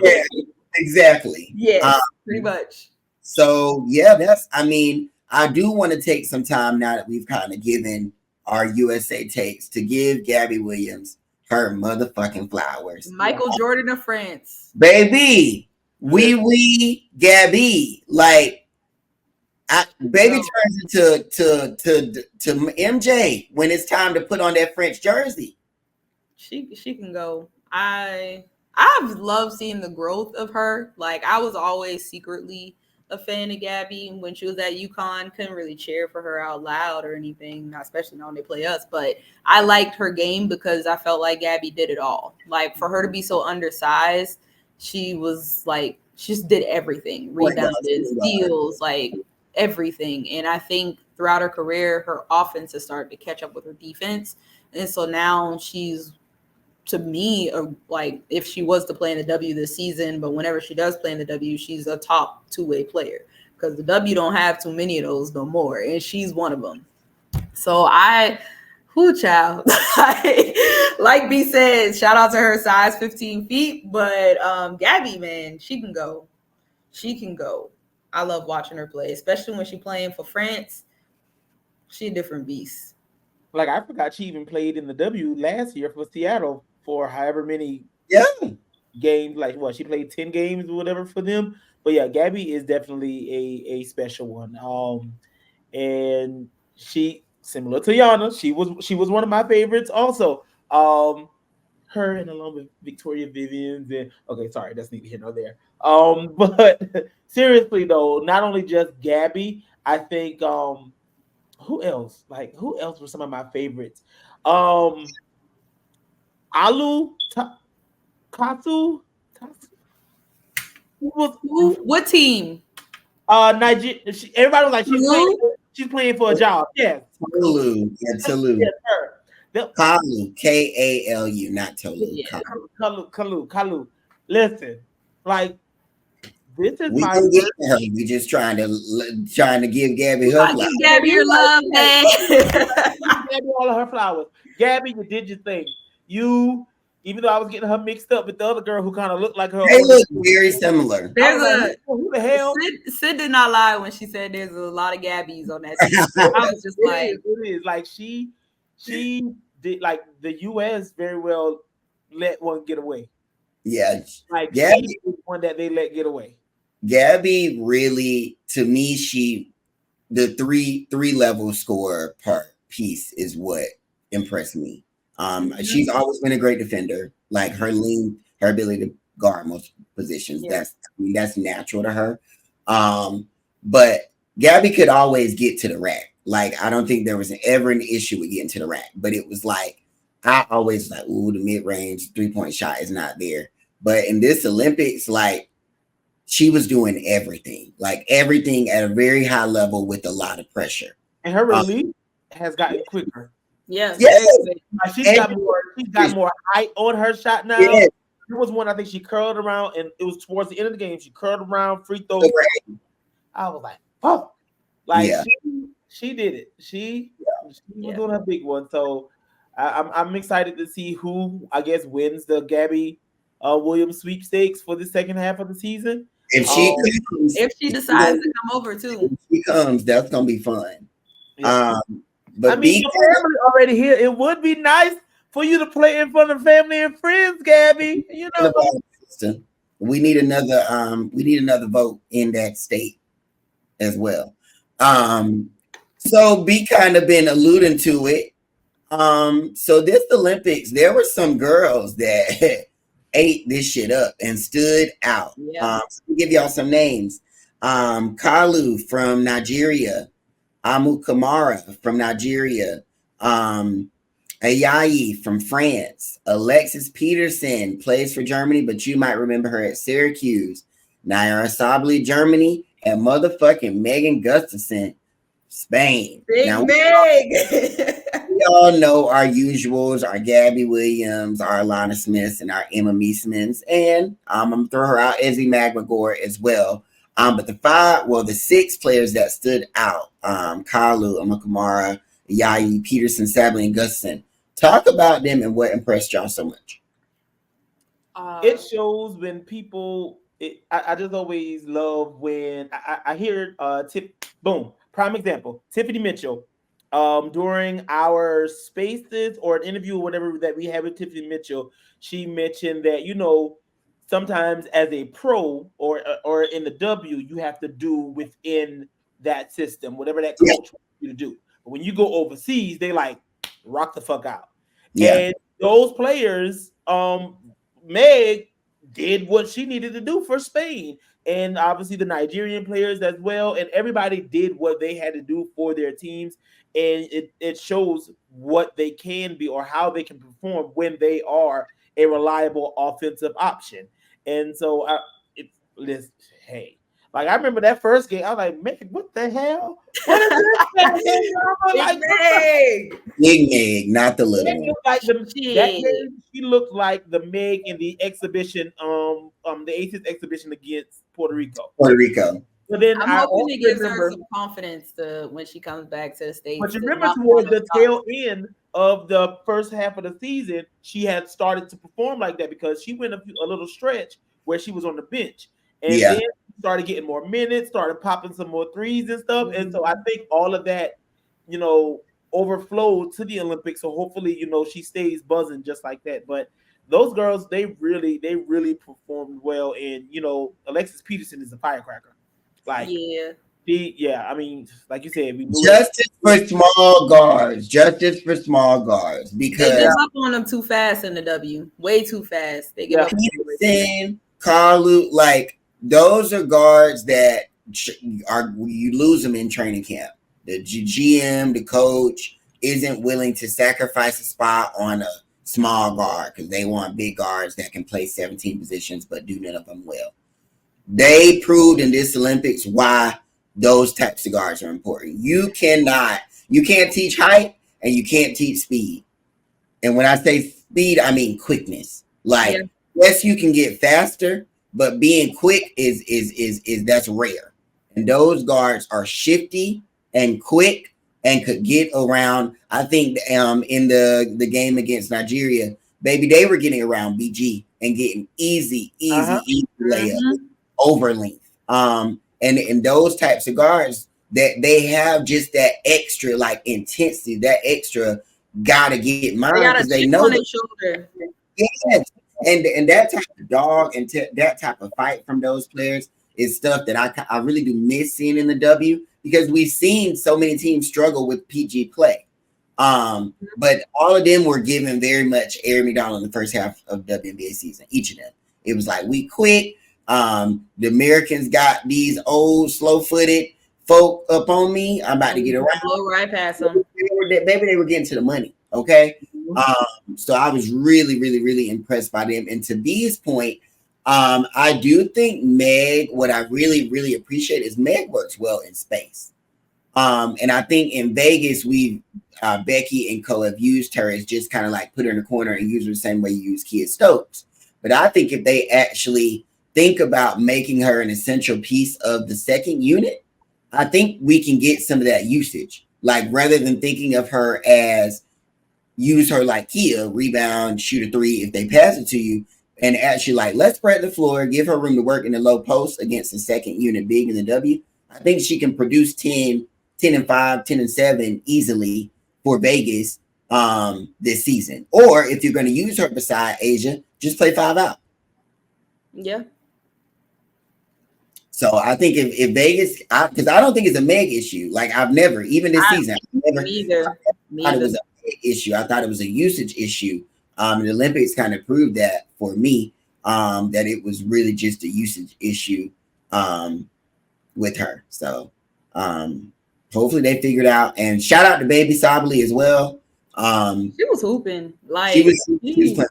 bit. Exactly. Yeah, pretty much. So yeah, I do want to take some time now that we've kind of given our USA takes to give Gabby Williams her motherfucking flowers. Michael Jordan of France. Baby, wee Gabby. Like, baby turns to MJ when it's time to put on that French jersey. She can go. I've loved seeing the growth of her. Like, I was always secretly a fan of Gabby when she was at UConn. Couldn't really cheer for her out loud or anything, especially not when they play us. But I liked her game because I felt like Gabby did it all. Like, for her to be so undersized, she was like, she just did everything. Rebounded, steals, like everything. And I think throughout her career, her offense has started to catch up with her defense. And so now she's, to me, like, if she was to play in the W this season, but whenever she does play in the W, she's a top two-way player because the W don't have too many of those no more, and she's one of them. So child. Like B said, shout out to her size 15 feet, but Gabby, man, she can go. She can go. I love watching her play, especially when she's playing for France. She a different beast. Like, I forgot she even played in the W last year for Seattle for however many games. Like, what, she played 10 games or whatever for them. But yeah, Gabby is definitely a special one. And she, similar to Yana, she was one of my favorites also. Her and along with Victoria Vivians and okay, sorry, that's neither here nor there. But seriously though, not only just Gabby, I think who else? Like, who else were some of my favorites? Alu Kasu. What team? Nigeria. Everybody was like, she's playing for a job. Yes. Tolu. Yeah, Tolu. Yes, her. Kalu, Kalu, not Tolu. Yeah. Kalu. Listen, like, this is we my. We just trying to give Gabby her flowers. Give Gabby your love, man. Gabby all of her flowers. Gabby, you did your thing. Even though I was getting her mixed up with the other girl who kind of looked like her. They look very similar. Who the hell? Sid did not lie when she said there's a lot of Gabbies on that team. I was just it is. Like, she did, like, the US very well let one get away. Yeah. Like, Gabby is one that they let get away. Gabby really, to me, the three level scorer piece is what impressed me. She's always been a great defender. Like, her ability to guard most positions. Yeah. That's natural to her. But Gabby could always get to the rack. Like, I don't think there was ever an issue with getting to the rack, but it was like, I always like, ooh, the mid-range 3-point shot is not there. But in this Olympics, like, she was doing everything at a very high level with a lot of pressure. And her release has gotten quicker. Yes. She's got more height on her shot now. Yes. There was one, I think she curled around, and it was towards the end of the game. She curled around free throw. I was like, oh, like, she did it. She was doing her big one. So I'm excited to see who, I guess, wins the Gabby Williams sweepstakes for the second half of the season. If she decides to come over too, if she comes, that's gonna be fun. Yeah. But I mean, your family already here. It would be nice for you to play in front of family and friends, Gabby. You know, we need another vote in that state as well. So B kind of been alluding to it. So this Olympics, there were some girls that ate this shit up and stood out. Yeah. So let me give y'all some names. Kalu from Nigeria, Amu Kamara from Nigeria, Ayayi from France, Alexis Peterson plays for Germany, but you might remember her at Syracuse, Naira Sabli, Germany, and motherfucking Megan Gustafson, Spain. Big now, Meg. we all know our usuals, our Gabby Williams, our Alana Smiths, and our Emma Meesmans. And I'm going to throw her out, Ezzie Magmagor as well. But the 6 players that stood out, Kalu, Amakamara, Yayi, Peterson, Sabley, and Gustafson. Talk about them and what impressed y'all so much. It shows when people. I just always love when I hear prime example, Tiffany Mitchell. During our spaces or an interview or whatever that we had with Tiffany Mitchell, she mentioned that sometimes as a pro or in the W, you have to do within that system, whatever that coach wants you to do. But when you go overseas, they like rock the fuck out. Yeah. And those players, Meg did what she needed to do for Spain. And obviously the Nigerian players as well. And everybody did what they had to do for their teams. And it shows what they can be or how they can perform when they are a reliable offensive option. And so hey, like I remember that first game, I was like, Meg, what the hell? What is this? Like, Meg. Big Meg, not the little one. Like she looked like the Meg in the exhibition, the Aces exhibition against Puerto Rico. But then I'm hoping it gives her some confidence when she comes back to the States. But you remember towards the tail end of the first half of the season, she had started to perform like that because she went a little stretch where she was on the bench. And then started getting more minutes, started popping some more threes and stuff. Mm-hmm. And so I think all of that, overflowed to the Olympics. So hopefully, she stays buzzing just like that. But those girls, they really performed well. And, Alexis Peterson is a firecracker. Like, I mean, like you said, we justice for small guards. Because they give up on them too fast in the W. Way too fast. They give up Peterson, Carlu, like those are guards that you lose them in training camp. The GM, the coach isn't willing to sacrifice a spot on a small guard because they want big guards that can play 17 positions but do none of them well. They proved in this Olympics why those types of guards are important. You can't teach height and you can't teach speed. And when I say speed, I mean quickness. Like, yes, you can get faster, but being quick is that's rare. And those guards are shifty and quick and could get around. I think in the game against Nigeria, baby, they were getting around BG and getting easy layups over length. And those types of guards that they have just that extra like intensity, that extra gotta get mine because they know the shoulder. Yes. And that type of dog and that type of fight from those players is stuff that I really do miss seeing in the W because we've seen so many teams struggle with PG play. But all of them were given very much air me down in the first half of WNBA season, each of them. It was like, we quit. The Americans got these old slow-footed folk up on me. I'm about to get around. Blow right past them. Maybe they were getting to the money. Okay. So I was really, really, really impressed by them. And to B's point, I do think Meg, what I really, really appreciate is Meg works well in space. And I think in Vegas, Becky and Co have used her as just kind of like put her in a corner and use her the same way you use Kia Stokes. But I think if they actually think about making her an essential piece of the second unit, I think we can get some of that usage. Like rather than thinking of her as use her like Kia, rebound, shoot a three if they pass it to you, and actually like let's spread the floor, give her room to work in the low post against the second unit big in the W. I think she can produce 10 and 5, 10 and 7 easily for Vegas this season. Or if you're going to use her beside Asia, just play 5 out. Yeah. So I think if Vegas, because I don't think it's a Meg issue. Like I've never, even this season, I thought it was a Meg issue. I thought it was a usage issue. The Olympics kind of proved that for me, that it was really just a usage issue with her. So hopefully they figured out. And shout out to Baby Sabali as well. She was hooping. Like she was playing.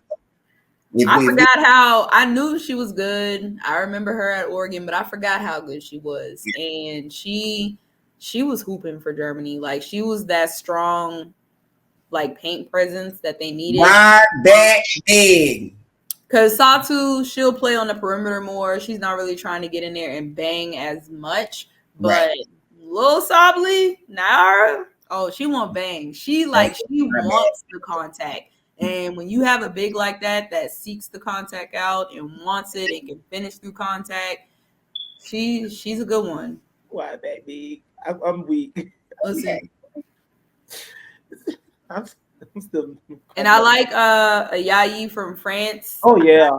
I forgot how I knew she was good. I remember her at Oregon, but I forgot how good she was. And she was hooping for Germany. Like she was that strong like paint presence that they needed. Wide back big. Because Satu, she'll play on the perimeter more. She's not really trying to get in there and bang as much. But Lil Sably, Naira, oh, she won't bang. She wants the contact. And when you have a big like that seeks the contact out and wants it and can finish through contact, she's a good one. Why that big? I'm weak. Listen. I'm still. And I like Ayayi from France. Oh yeah.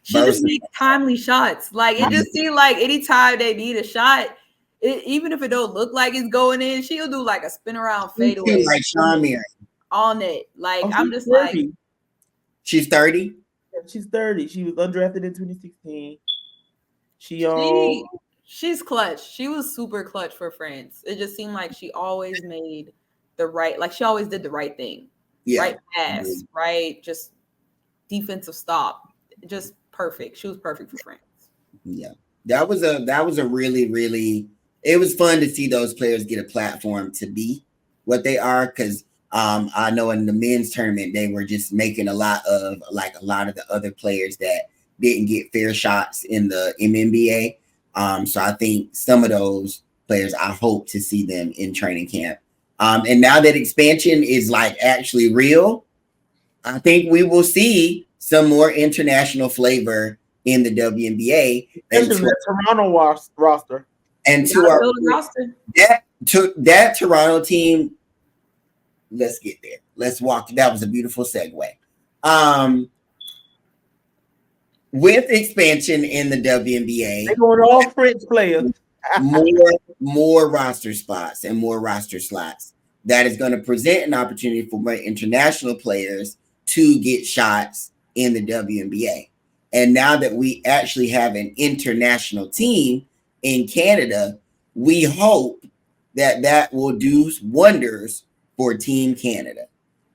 She just makes timely shots. Like it just seems like anytime they need a shot, even if it don't look like it's going in, she'll do like a spin around fadeaway. Like Sean Mary. On it. Like I'm just 30. Like she's 30? Yeah, she's 30. She was undrafted in 2016. She's clutch. She was super clutch for France. It just seemed like she always made the right, like she always did the right thing. Yeah. Right pass, right, just defensive stop. Just perfect. She was perfect for France. Yeah. That was a really, really, it was fun to see those players get a platform to be what they are, because I know in the men's tournament they were just making a lot of the other players that didn't get fair shots in the NBA. So I think some of those players, I hope to see them in training camp. And now that expansion is like actually real, I think we will see some more international flavor in the WNBA. And the Toronto roster. And to our roster. That Toronto team, let's get there. Let's walk. That was a beautiful segue. With expansion in the WNBA, they're going all French players. more roster spots and more roster slots. That is going to present an opportunity for more international players to get shots in the WNBA. And now that we actually have an international team in Canada, we hope that will do wonders for Team Canada.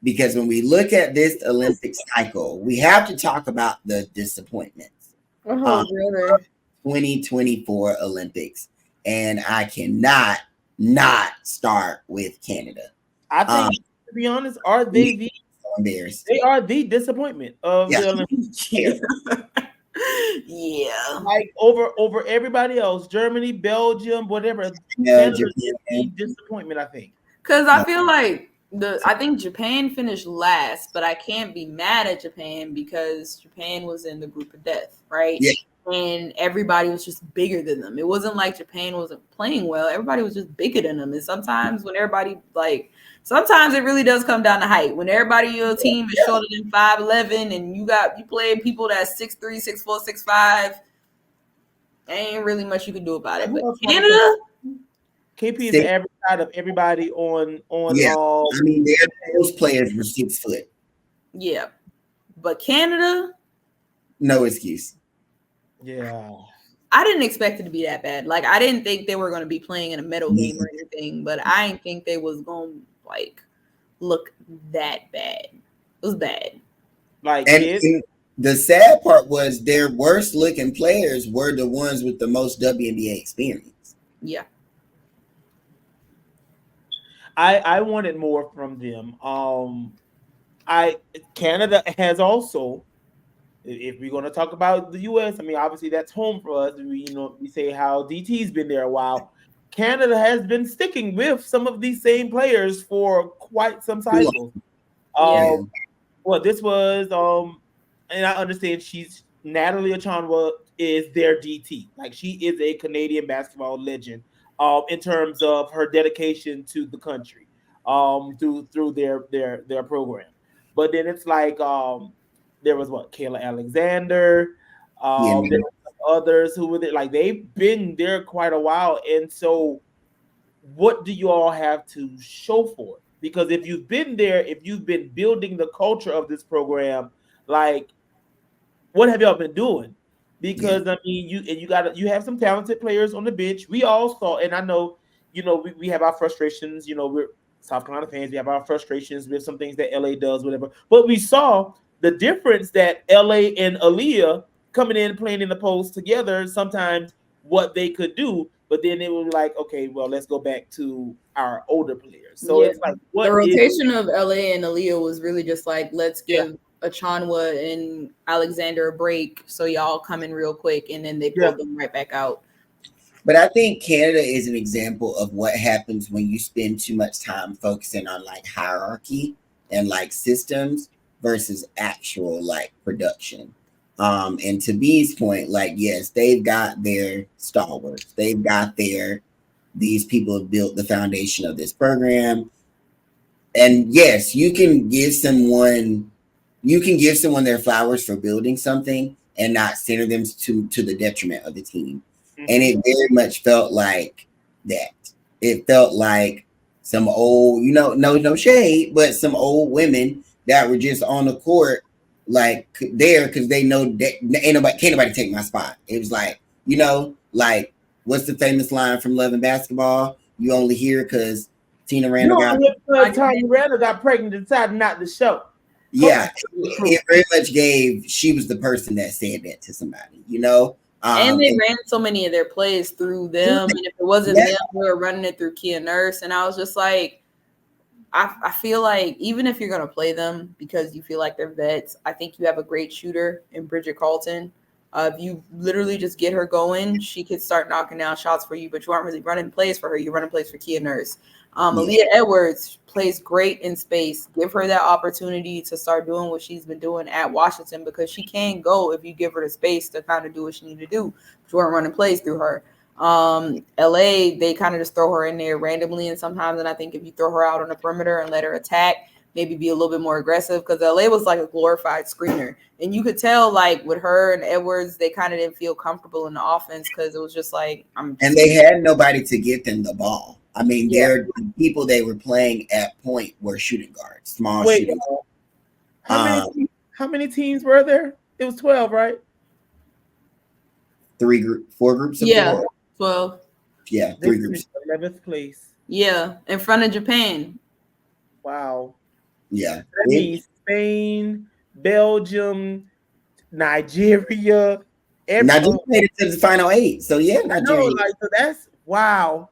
Because when we look at this Olympic cycle, we have to talk about the disappointments. 2024 Olympics. And I cannot not start with Canada. I think, to be honest, are they the embarrassed? They are the disappointment of the Olympics. Yeah. Like over everybody else, Germany, Belgium, whatever. Canada is the disappointment, I think. Because I feel like I think Japan finished last, but I can't be mad at Japan because Japan was in the group of death, right? Yeah. And everybody was just bigger than them. It wasn't like Japan wasn't playing well. Everybody was just bigger than them. And sometimes when everybody sometimes it really does come down to height. When everybody in your team is shorter than 5'11", and you play people that's 6'3", 6'4", 6'5", ain't really much you can do about it. But Canada, KP is the average side of everybody on all. I mean, those players were 6 foot. Yeah, but Canada, no excuse. Yeah, I didn't expect it to be that bad. Like I didn't think they were going to be playing in a medal game or anything, but I didn't think they was going to look that bad. It was bad. And the sad part was their worst looking players were the ones with the most WNBA experience. Yeah. I wanted more from them. Canada has also, if we're going to talk about the U.S., I mean, obviously that's home for us. We say how DT's been there a while. Canada has been sticking with some of these same players for quite some cycles. Well, this was, and I understand Natalie Achanwa is their DT. Like she is a Canadian basketball legend. In terms of her dedication to the country, through their program, but then it's like there was Kayla Alexander, there were others who were there. Like they've been there quite a while, and so what do you all have to show for it? Because if you've been there, if you've been building the culture of this program, like what have y'all been doing? Because I mean, you have some talented players on the bench. We all saw, and I know, we have our frustrations. We're South Carolina fans. We have our frustrations with some things that LA does, whatever. But we saw the difference that LA and Aaliyah coming in playing in the post together. Sometimes what they could do, but then it was like, okay, well, let's go back to our older players. So Yeah. it's like, The rotation of LA and Aaliyah was really just like, let's give Achanwa and Alexander a break so y'all come in real quick, and then they pulled them right back out. But I think Canada is an example of what happens when you spend too much time focusing on like hierarchy and like systems versus actual like production. And to B's point, like, yes, they've got their stalwarts, they've got these people have built the foundation of this program. And yes, you can give someone their flowers for building something and not center them to the detriment of the team. Mm-hmm. And it very much felt like that. It felt like some old, no shade, but some old women that were just on the court, like there because they know that can't nobody take my spot. It was like, like what's the famous line from Love and Basketball? You only hear because Tina Randall got pregnant and decided not to show. Yeah, it very much she was the person that said that to somebody, and they ran so many of their plays through them. And if it wasn't them, we were running it through Kia Nurse. And I was just like, I feel like even if you're going to play them because you feel like they're vets, I think you have a great shooter in Bridget Carlton. If you literally just get her going, she could start knocking down shots for you, but you aren't really running plays for her. You're running plays for Kia Nurse. Aaliyah Edwards plays great in space. Give her that opportunity to start doing what she's been doing at Washington, because she can go if you give her the space to kind of do what she needs to do. But you weren't running plays through her. LA, they kind of just throw her in there randomly, and sometimes, and I think if you throw her out on the perimeter and let her attack, maybe be a little bit more aggressive, because LA was like a glorified screener. And you could tell, like, with her and Edwards, they kind of didn't feel comfortable in the offense because it was just like, and they had nobody to get them the ball. I mean, the people they were playing at point were shooting guards, small shooting guards. How many teams were there? It was 12, right? 4 groups of 4. 12. Yeah, 3 groups. 11th place. Yeah, in front of Japan. Wow. Yeah. That means Spain, Belgium, Nigeria. Nigeria made it to the final 8. So yeah, Nigeria. So that's wow.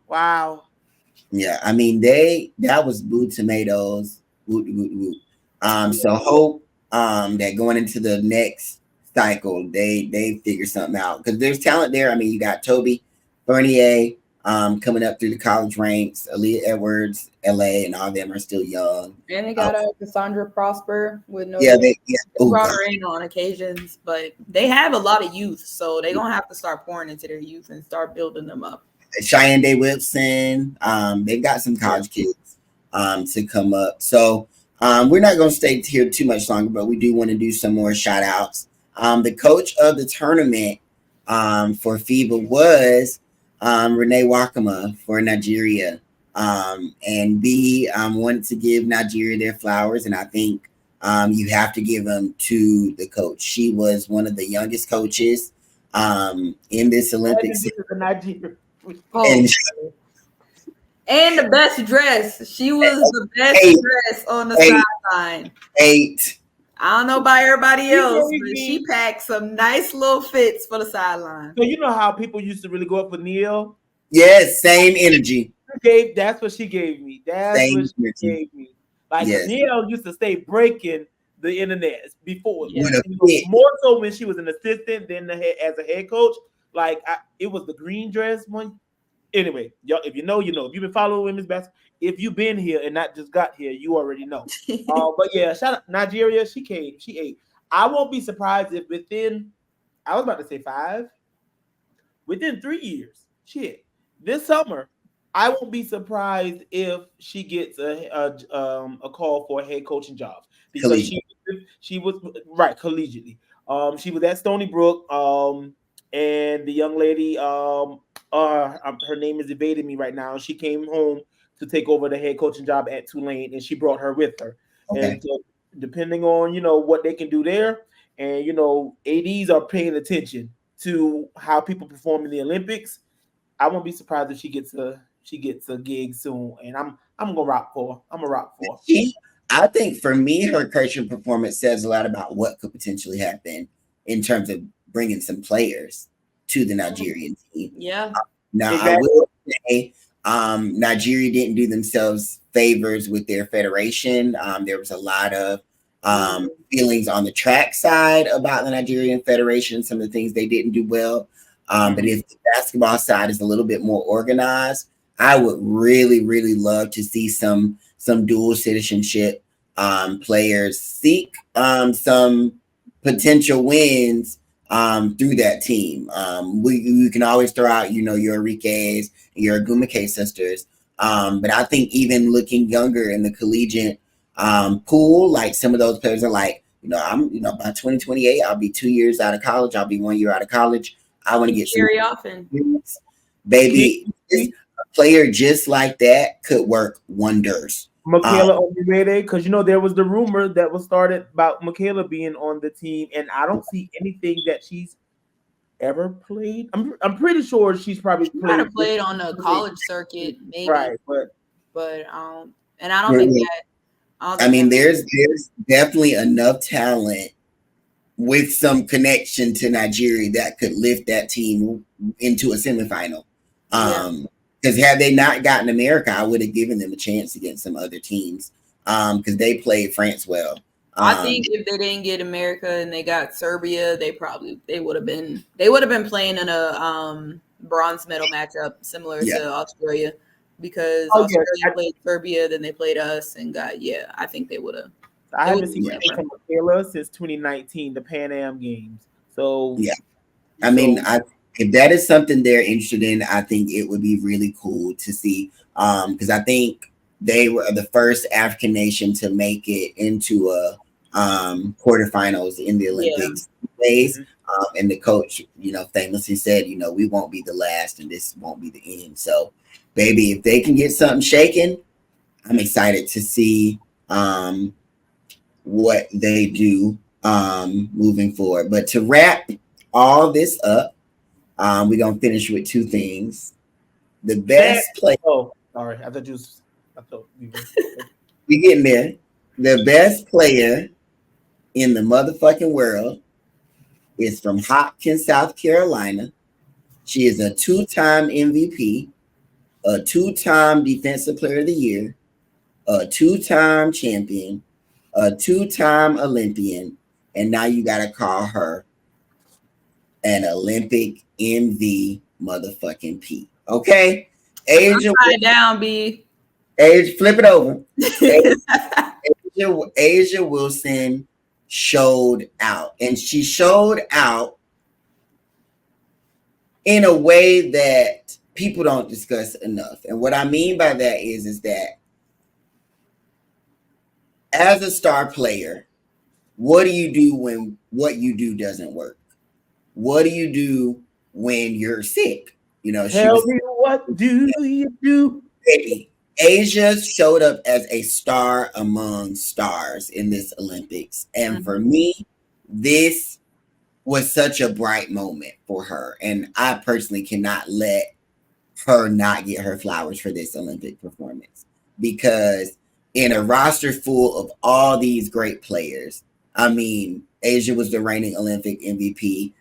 Yeah, I mean that was blue tomatoes. So hope that going into the next cycle they figure something out, because there's talent there. I mean, you got Toby Bernier coming up through the college ranks, Aaliyah Edwards, LA, and all of them are still young. And they got Cassandra Prosper with no. They brought her in on occasions, but they have a lot of youth, so they're gonna have to start pouring into their youth and start building them up. Cheyenne Day Wilson, they've got some college kids to come up. So we're not going to stay here too much longer, but we do want to do some more shout outs. The coach of the tournament for FIBA was Renee Wakama for Nigeria. And B wanted to give Nigeria their flowers, and I think you have to give them to the coach. She was one of the youngest coaches in this Olympics. And the best dress. She was the best dress on the sideline. 8. I don't know about everybody else, but she packed some nice little fits for the sideline. So you know how people used to really go up for Neil? Yes, same energy. That's what she gave me. Gave me. Like Neil used to stay breaking the internet before. More so when she was an assistant than as a head coach. Like it was the green dress one. Anyway, y'all, if you know, you know. If you've been following women's basketball, if you've been here and not just got here, you already know. But yeah, shout out Nigeria. She came. She ate. I won't be surprised if I was about to say 5. Within 3 years, this summer, I won't be surprised if she gets a call for a head coaching job, because she was right collegiately. She was at Stony Brook. And the young lady, her name is evading me right now. She came home to take over the head coaching job at Tulane, and she brought her with her. Okay. And so, depending on what they can do there, and ads are paying attention to how people perform in the Olympics, I won't be surprised if she gets a gig soon. And I'm gonna rock for her. I think for me, her coaching performance says a lot about what could potentially happen in terms of bringing some players to the Nigerian team. Yeah. Now, I Exactly. will say Nigeria didn't do themselves favors with their federation. There was a lot of feelings on the track side about the Nigerian Federation, some of the things they didn't do well. But if the basketball side is a little bit more organized, I would really, really love to see some dual citizenship players seek some potential wins through that team. We can always throw out, your Enriquez and your Agumake sisters. But I think even looking younger in the collegiate pool, like some of those players are like, by 2028, I'll be 2 years out of college. I'll be 1 year out of college. I want to get very often. Baby, a player just like that could work wonders. Michaela Omirede, because there was the rumor that was started about Michaela being on the team, and I don't see anything that she's ever played. I'm pretty sure she's probably played on the college circuit, maybe. Right, but and I don't think that. There's definitely enough talent with some connection to Nigeria that could lift that team into a semifinal. Because had they not gotten America, I would have given them a chance against some other teams because they played France well. I think if they didn't get America and they got Serbia, they would have been playing in a bronze medal matchup similar to Australia, because Australia played Serbia, then they played us and I think they would have. I haven't seen anything from Michaela since 2019, the Pan Am Games. So if that is something they're interested in, I think it would be really cool to see. Because I think they were the first African nation to make it into a quarterfinals in the Olympics days. And the coach, famously said, we won't be the last and this won't be the end. So, baby, if they can get something shaken, I'm excited to see what they do moving forward. But to wrap all this up, we're going to finish with two things. The best player. Oh, sorry. I thought we getting there. The best player in the motherfucking world is from Hopkins, South Carolina. She is a 2-time MVP, a 2-time Defensive Player of the Year, a 2-time champion, a 2-time Olympian, and now you got to call her an Olympic MV motherfucking P. Okay? Down, B. Flip it over. Asia Wilson showed out, and she showed out in a way that people don't discuss enough. And what I mean by that is that as a star player, what do you do when what you do doesn't work? What do you do when you're sick? Tell me, what do you do? Baby, Asia showed up as a star among stars in this Olympics. And for me, this was such a bright moment for her. And I personally cannot let her not get her flowers for this Olympic performance, because in a roster full of all these great players, Asia was the reigning Olympic MVP.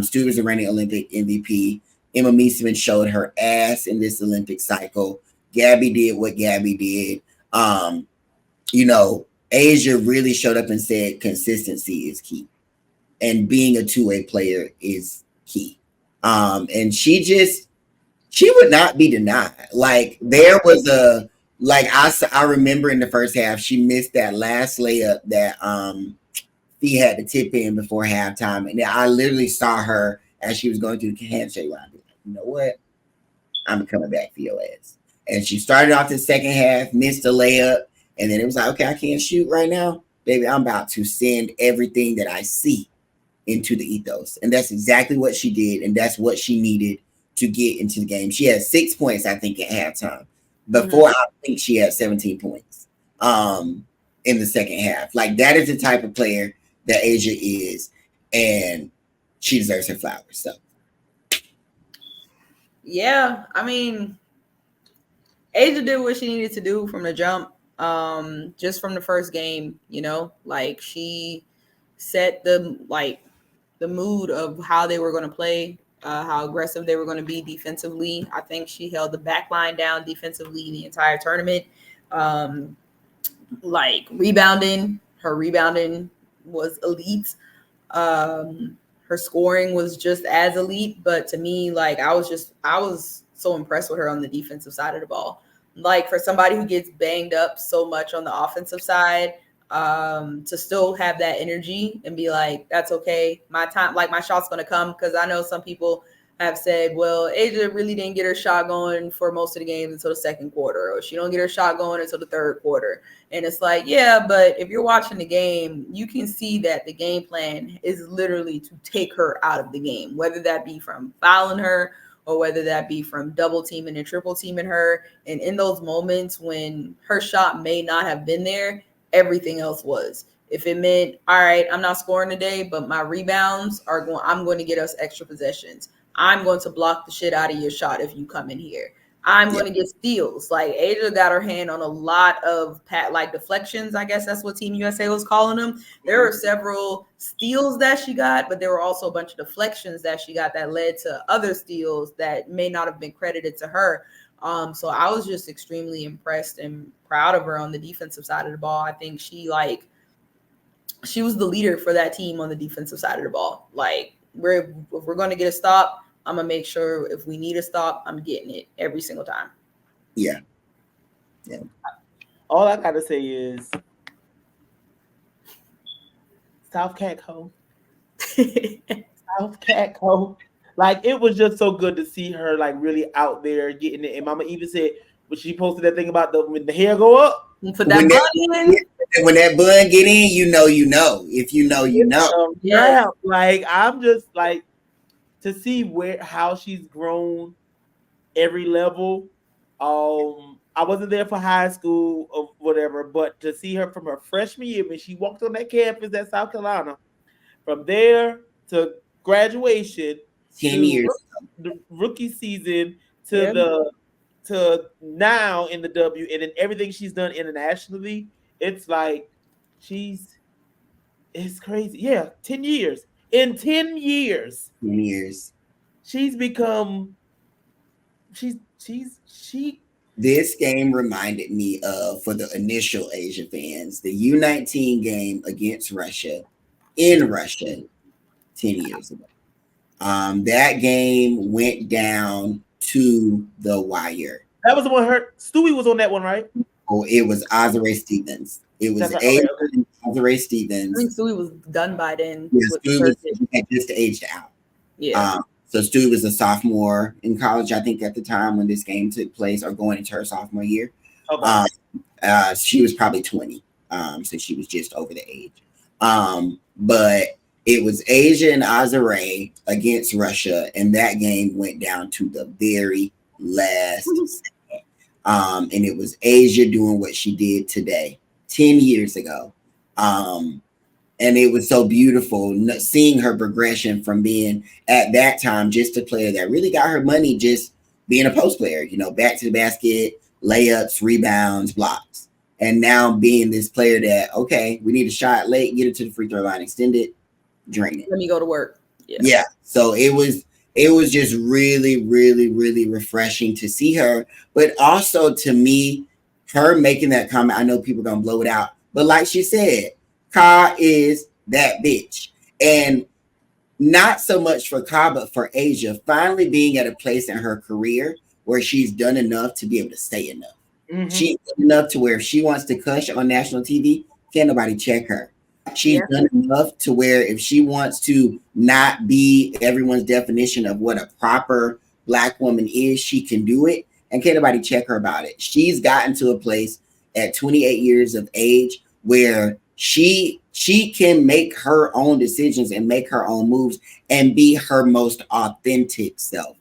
Stu was the reigning Olympic MVP. Emma Meesman showed her ass in this Olympic cycle. Gabby did what Gabby did. Asia really showed up and said consistency is key. And being a two-way player is key. And she would not be denied. Like, there was I remember in the first half, she missed that last layup that he had to tip in before halftime. And I literally saw her as she was going through the handshake line. You know what? I'm coming back for your ass. And she started off the second half, missed a layup, and then it was like, okay, I can't shoot right now. Baby, I'm about to send everything that I see into the ethos. And that's exactly what she did, and that's what she needed to get into the game. She had 6 points, I think, at halftime. Before, I think she had 17 points in the second half. Like, that is the type of player that Asia is, and she deserves her flowers. So, yeah, Asia did what she needed to do from the jump. Just from the first game, she set the mood of how they were going to play. how aggressive they were going to be defensively. I think she held the back line down defensively the entire tournament. Like her rebounding was elite. Her scoring was just as elite, but to me, like I was so impressed with her on the defensive side of the ball. Like for somebody who gets banged up so much on the offensive side, to still have that energy and be like, that's okay. My time, like my shot's gonna come, because I know some people have said, well, Asia really didn't get her shot going for most of the games until the second quarter, or she don't get her shot going until the third quarter. And it's like, yeah, but if you're watching the game, you can see that the game plan is literally to take her out of the game, whether that be from fouling her or whether that be from double teaming and triple teaming her. And in those moments when her shot may not have been there, everything else was. If it meant, all right, I'm not scoring today, but my rebounds are going, I'm going to get us extra possessions. I'm going to block the shit out of your shot if you come in here. I'm going to get steals. Like Asia got her hand on a lot of like deflections. I guess that's what Team USA was calling them. There were several steals that she got, but there were also a bunch of deflections that she got that led to other steals that may not have been credited to her. So I was just extremely impressed and proud of her on the defensive side of the ball. I think she was the leader for that team on the defensive side of the ball. Like if we're going to get a stop, I'm going to make sure if we need a stop, I'm getting it every single time. Yeah. All I got to say is South Cat Co. South Cat Co. Like, it was just so good to see her, like, really out there getting it. And Mama even said, when she posted that thing about when the hair go up. Put that bun in. When that bun get in, you know. If you know, you know. Yeah. Like, I'm just, like, to see how she's grown every level. I wasn't there for high school or whatever, but to see her from her freshman year when she walked on that campus at South Carolina, from there to graduation, 10 years, the rookie season to now in the W, and then everything she's done internationally, it's like it's crazy. Yeah, 10 years. In 10 years, she's become This game reminded me of, for the initial Asia fans, the U19 game against Russia in Russia 10 years ago. That game went down to the wire. That was the one. Stewie was on that one, right? Oh, it was Azare Stevens. It was Azare Stevens. I think Stewie was done by then. Yeah, Stewie had just aged out. Yeah. So Stewie was a sophomore in college, I think, at the time when this game took place, or going into her sophomore year. Okay. She was probably 20, so she was just over the age. But it was Asia and Azare against Russia, and that game went down to the very last second. And it was Asia doing what she did today, 10 years ago. And it was so beautiful seeing her progression from being at that time just a player that really got her money just being a post player, back to the basket, layups, rebounds, blocks. And now being this player that, okay, we need a shot late, get it to the free throw line, extend it, drain it. Let me go to work. Yeah. So it was just really, really, really refreshing to see her. But also to me, her making that comment, I know people are going to blow it out. But like she said, Ka is that bitch. And not so much for Ka, but for Asia, finally being at a place in her career where she's done enough to be able to say enough. Mm-hmm. She's done enough to where if she wants to cuss on national TV, can't nobody check her. She's done enough to where if she wants to not be everyone's definition of what a proper Black woman is, she can do it. And can't nobody check her about it. She's gotten to a place at 28 years of age where she can make her own decisions and make her own moves and be her most authentic self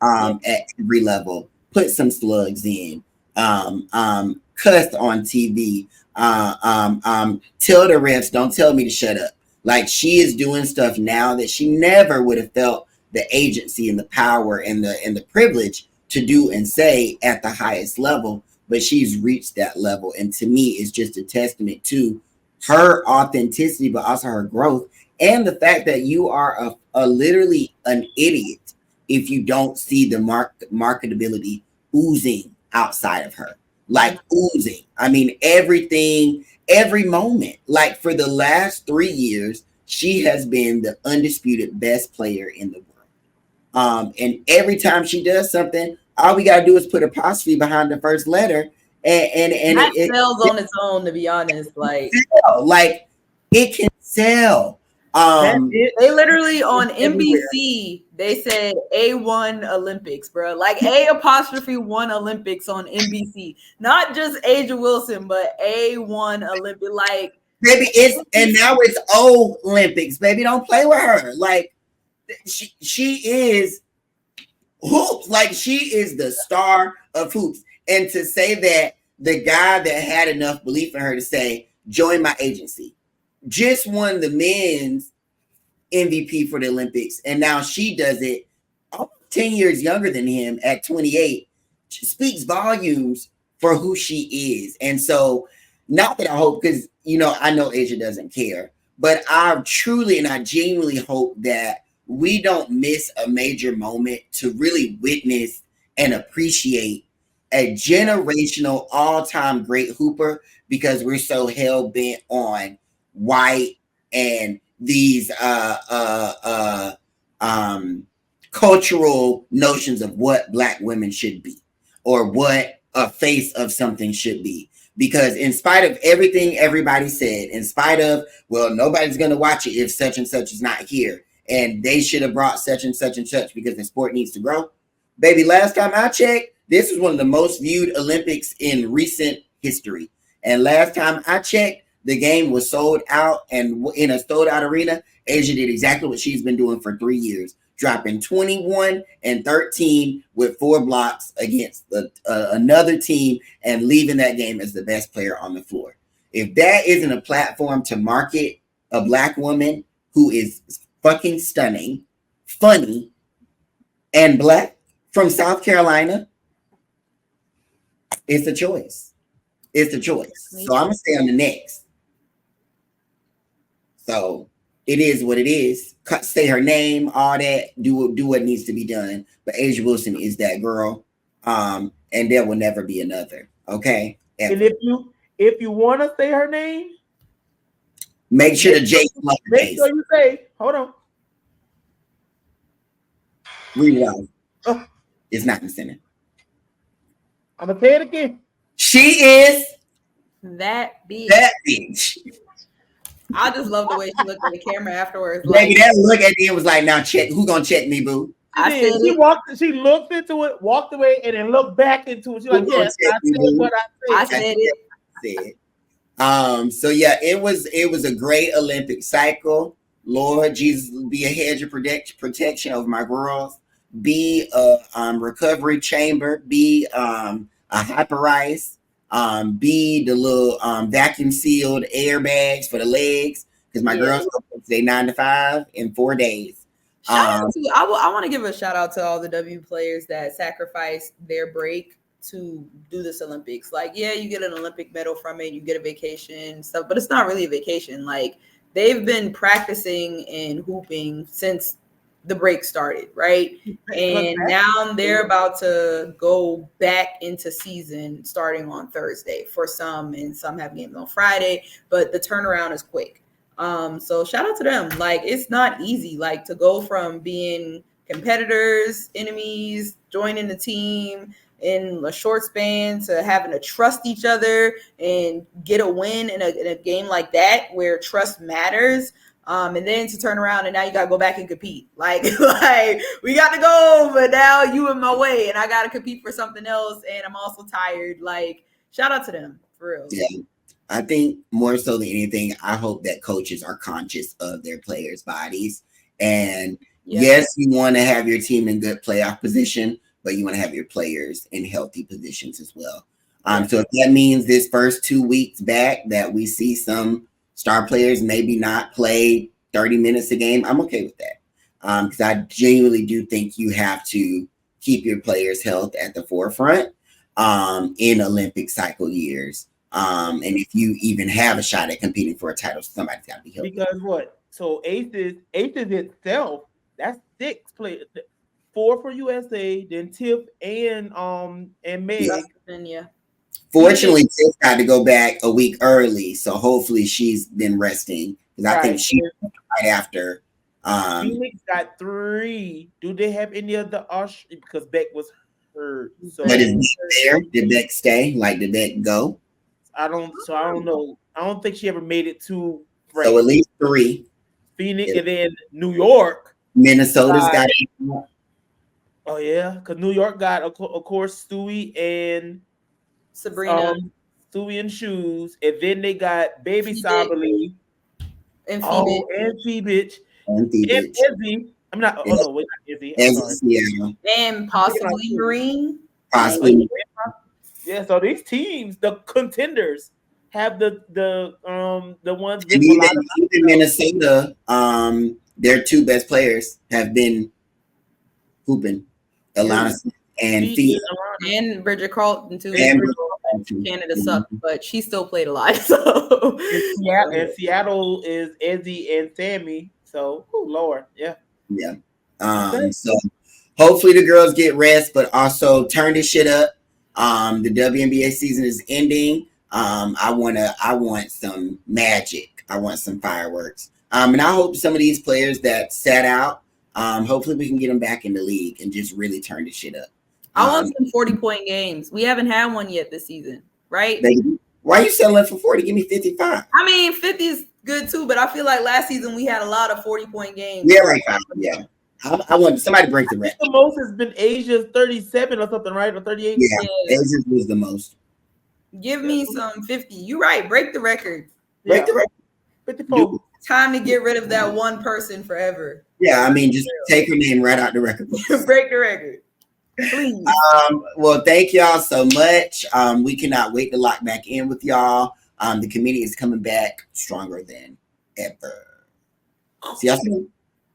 at every level. Put some slugs in, cuss on TV, tell the refs, don't tell me to shut up. Like, she is doing stuff now that she never would have felt the agency and the power and the privilege to do and say at the highest level, but she's reached that level. And to me, it's just a testament to her authenticity, but also her growth, and the fact that you are a literally an idiot if you don't see the marketability oozing outside of her, like oozing. I mean, everything, every moment. Like for the last 3 years, she has been the undisputed best player in the world. And every time she does something, all we gotta do is put apostrophe behind the first letter, and that sells on its own. To be honest, like it can sell. They literally on everywhere. NBC they said A1 Olympics, bro. Like A'1 Olympics on NBC, not just Asia Wilson, but A1 Olympic. Like baby, and now it's Olympics, baby. Don't play with her. Like she is hoops. Like she is the star of hoops. And to say that the guy that had enough belief in her to say, join my agency, just won the men's MVP for the Olympics. And now she does it 10 years younger than him at 28. She speaks volumes for who she is. And so, not that I hope, because, I know Asia doesn't care, but I truly and I genuinely hope that we don't miss a major moment to really witness and appreciate a generational all-time great hooper, because we're so hell-bent on white and these cultural notions of what Black women should be or what a face of something should be. Because in spite of everything everybody said, in spite of, well, nobody's going to watch it if such and such is not here, and they should have brought such and such because the sport needs to grow. Baby, last time I checked, this is one of the most viewed Olympics in recent history. And last time I checked, the game was sold out, and in a sold out arena, Asia did exactly what she's been doing for 3 years, dropping 21 and 13 with 4 blocks against another team and leaving that game as the best player on the floor. If that isn't a platform to market a Black woman who is fucking stunning, funny, and Black from South Carolina, it's a choice. It's a choice. So I'm going to stay on the next. So it is what it is. Say her name, all that. Do what needs to be done. But Asia Wilson is that girl, and there will never be another. Okay. Ever. And if you want to say her name, make sure the J. Make sure you say. Hold on. Read it out. It's not in the center. I'm gonna say it again. She is that bitch. That bitch. I just love the way she looked at the camera afterwards. Baby, that look at the end was like, now check. Who gonna check me, boo? She looked into it, walked away, and then looked back into it. She's like, yes, I said what I said. I said it. So yeah, it was a great Olympic cycle. Lord Jesus, be a hedge of protection over my girls. Be a recovery chamber. Be a hyperice. Be the little vacuum sealed airbags for the legs, because my girls stay 9 to 5 in 4 days. I want to give a shout out to all the W players that sacrificed their break to do this Olympics. Like, yeah, you get an Olympic medal from it, you get a vacation stuff, but it's not really a vacation. Like, they've been practicing and hooping since the break started, right? And now they're about to go back into season starting on Thursday for some, and some have games on Friday, but the turnaround is quick. So shout out to them. Like, it's not easy, like, to go from being competitors, enemies, joining the team in a short span to having to trust each other and get a win in a game like that where trust matters. And then to turn around and now you got to go back and compete. Like we got to go, but now you in my way and I got to compete for something else. And I'm also tired. Like, shout out to them for real. Yeah. I think more so than anything, I hope that coaches are conscious of their players' bodies. And yes, you want to have your team in good playoff position, but you want to have your players in healthy positions as well. So if that means this first 2 weeks back that we see some star players maybe not play 30 minutes a game, I'm okay with that. Because I genuinely do think you have to keep your players' health at the forefront in Olympic cycle years. And if you even have a shot at competing for a title, somebody's got to be healthy. Because what? So Aces itself, that's 6 players. 4 for USA, then Tiff and Meg. Yeah. Fortunately, Tiff had to go back a week early, so hopefully she's been resting because I think she right after. Phoenix got 3. Do they have any other because Beck was hurt? So but is Beck there? Did Beck stay? Like, did Beck go? I don't know. I don't think she ever made it to France. So at least 3. Phoenix and then New York. Minnesota's got it. Oh yeah, because New York got of course Stewie and Sabrina, Stewie and Shoes, and then they got Baby Sabali and Phoebe, and Phoebe, and Izzy. I'm not. Oh no, wait, not Izzy. I'm sorry. Yeah. And possibly Marine. Possibly. Yeah. So these teams, the contenders, have the ones that even Minnesota. Their 2 best players have been hooping. Alana and Phoebe. And Bridget Carlton too. And Canada sucked, but she still played a lot. So and Seattle is Izzy and Sammy. So Lord, yeah. So hopefully the girls get rest, but also turn this shit up. The WNBA season is ending. I want some magic. I want some fireworks. And I hope some of these players that sat out, hopefully we can get them back in the league and just really turn this shit up. I want some 40-point games. We haven't had one yet this season, right? Why are you selling for 40? Give me 55. I mean, 50 is good too, but I feel like last season we had a lot of 40-point games. Yeah, like 5. Yeah. I want somebody to break the record. The most has been Asia's 37 or something, right? Or 38? Yeah, Asia's was the most. Give me some 50. You're right. Break the record. Break the record. 54. Time to get rid of that one person forever. Yeah, I mean, just take her name right out the record book. Break the record. Please. Well, thank y'all so much. We cannot wait to lock back in with y'all. The committee is coming back stronger than ever. See y'all soon.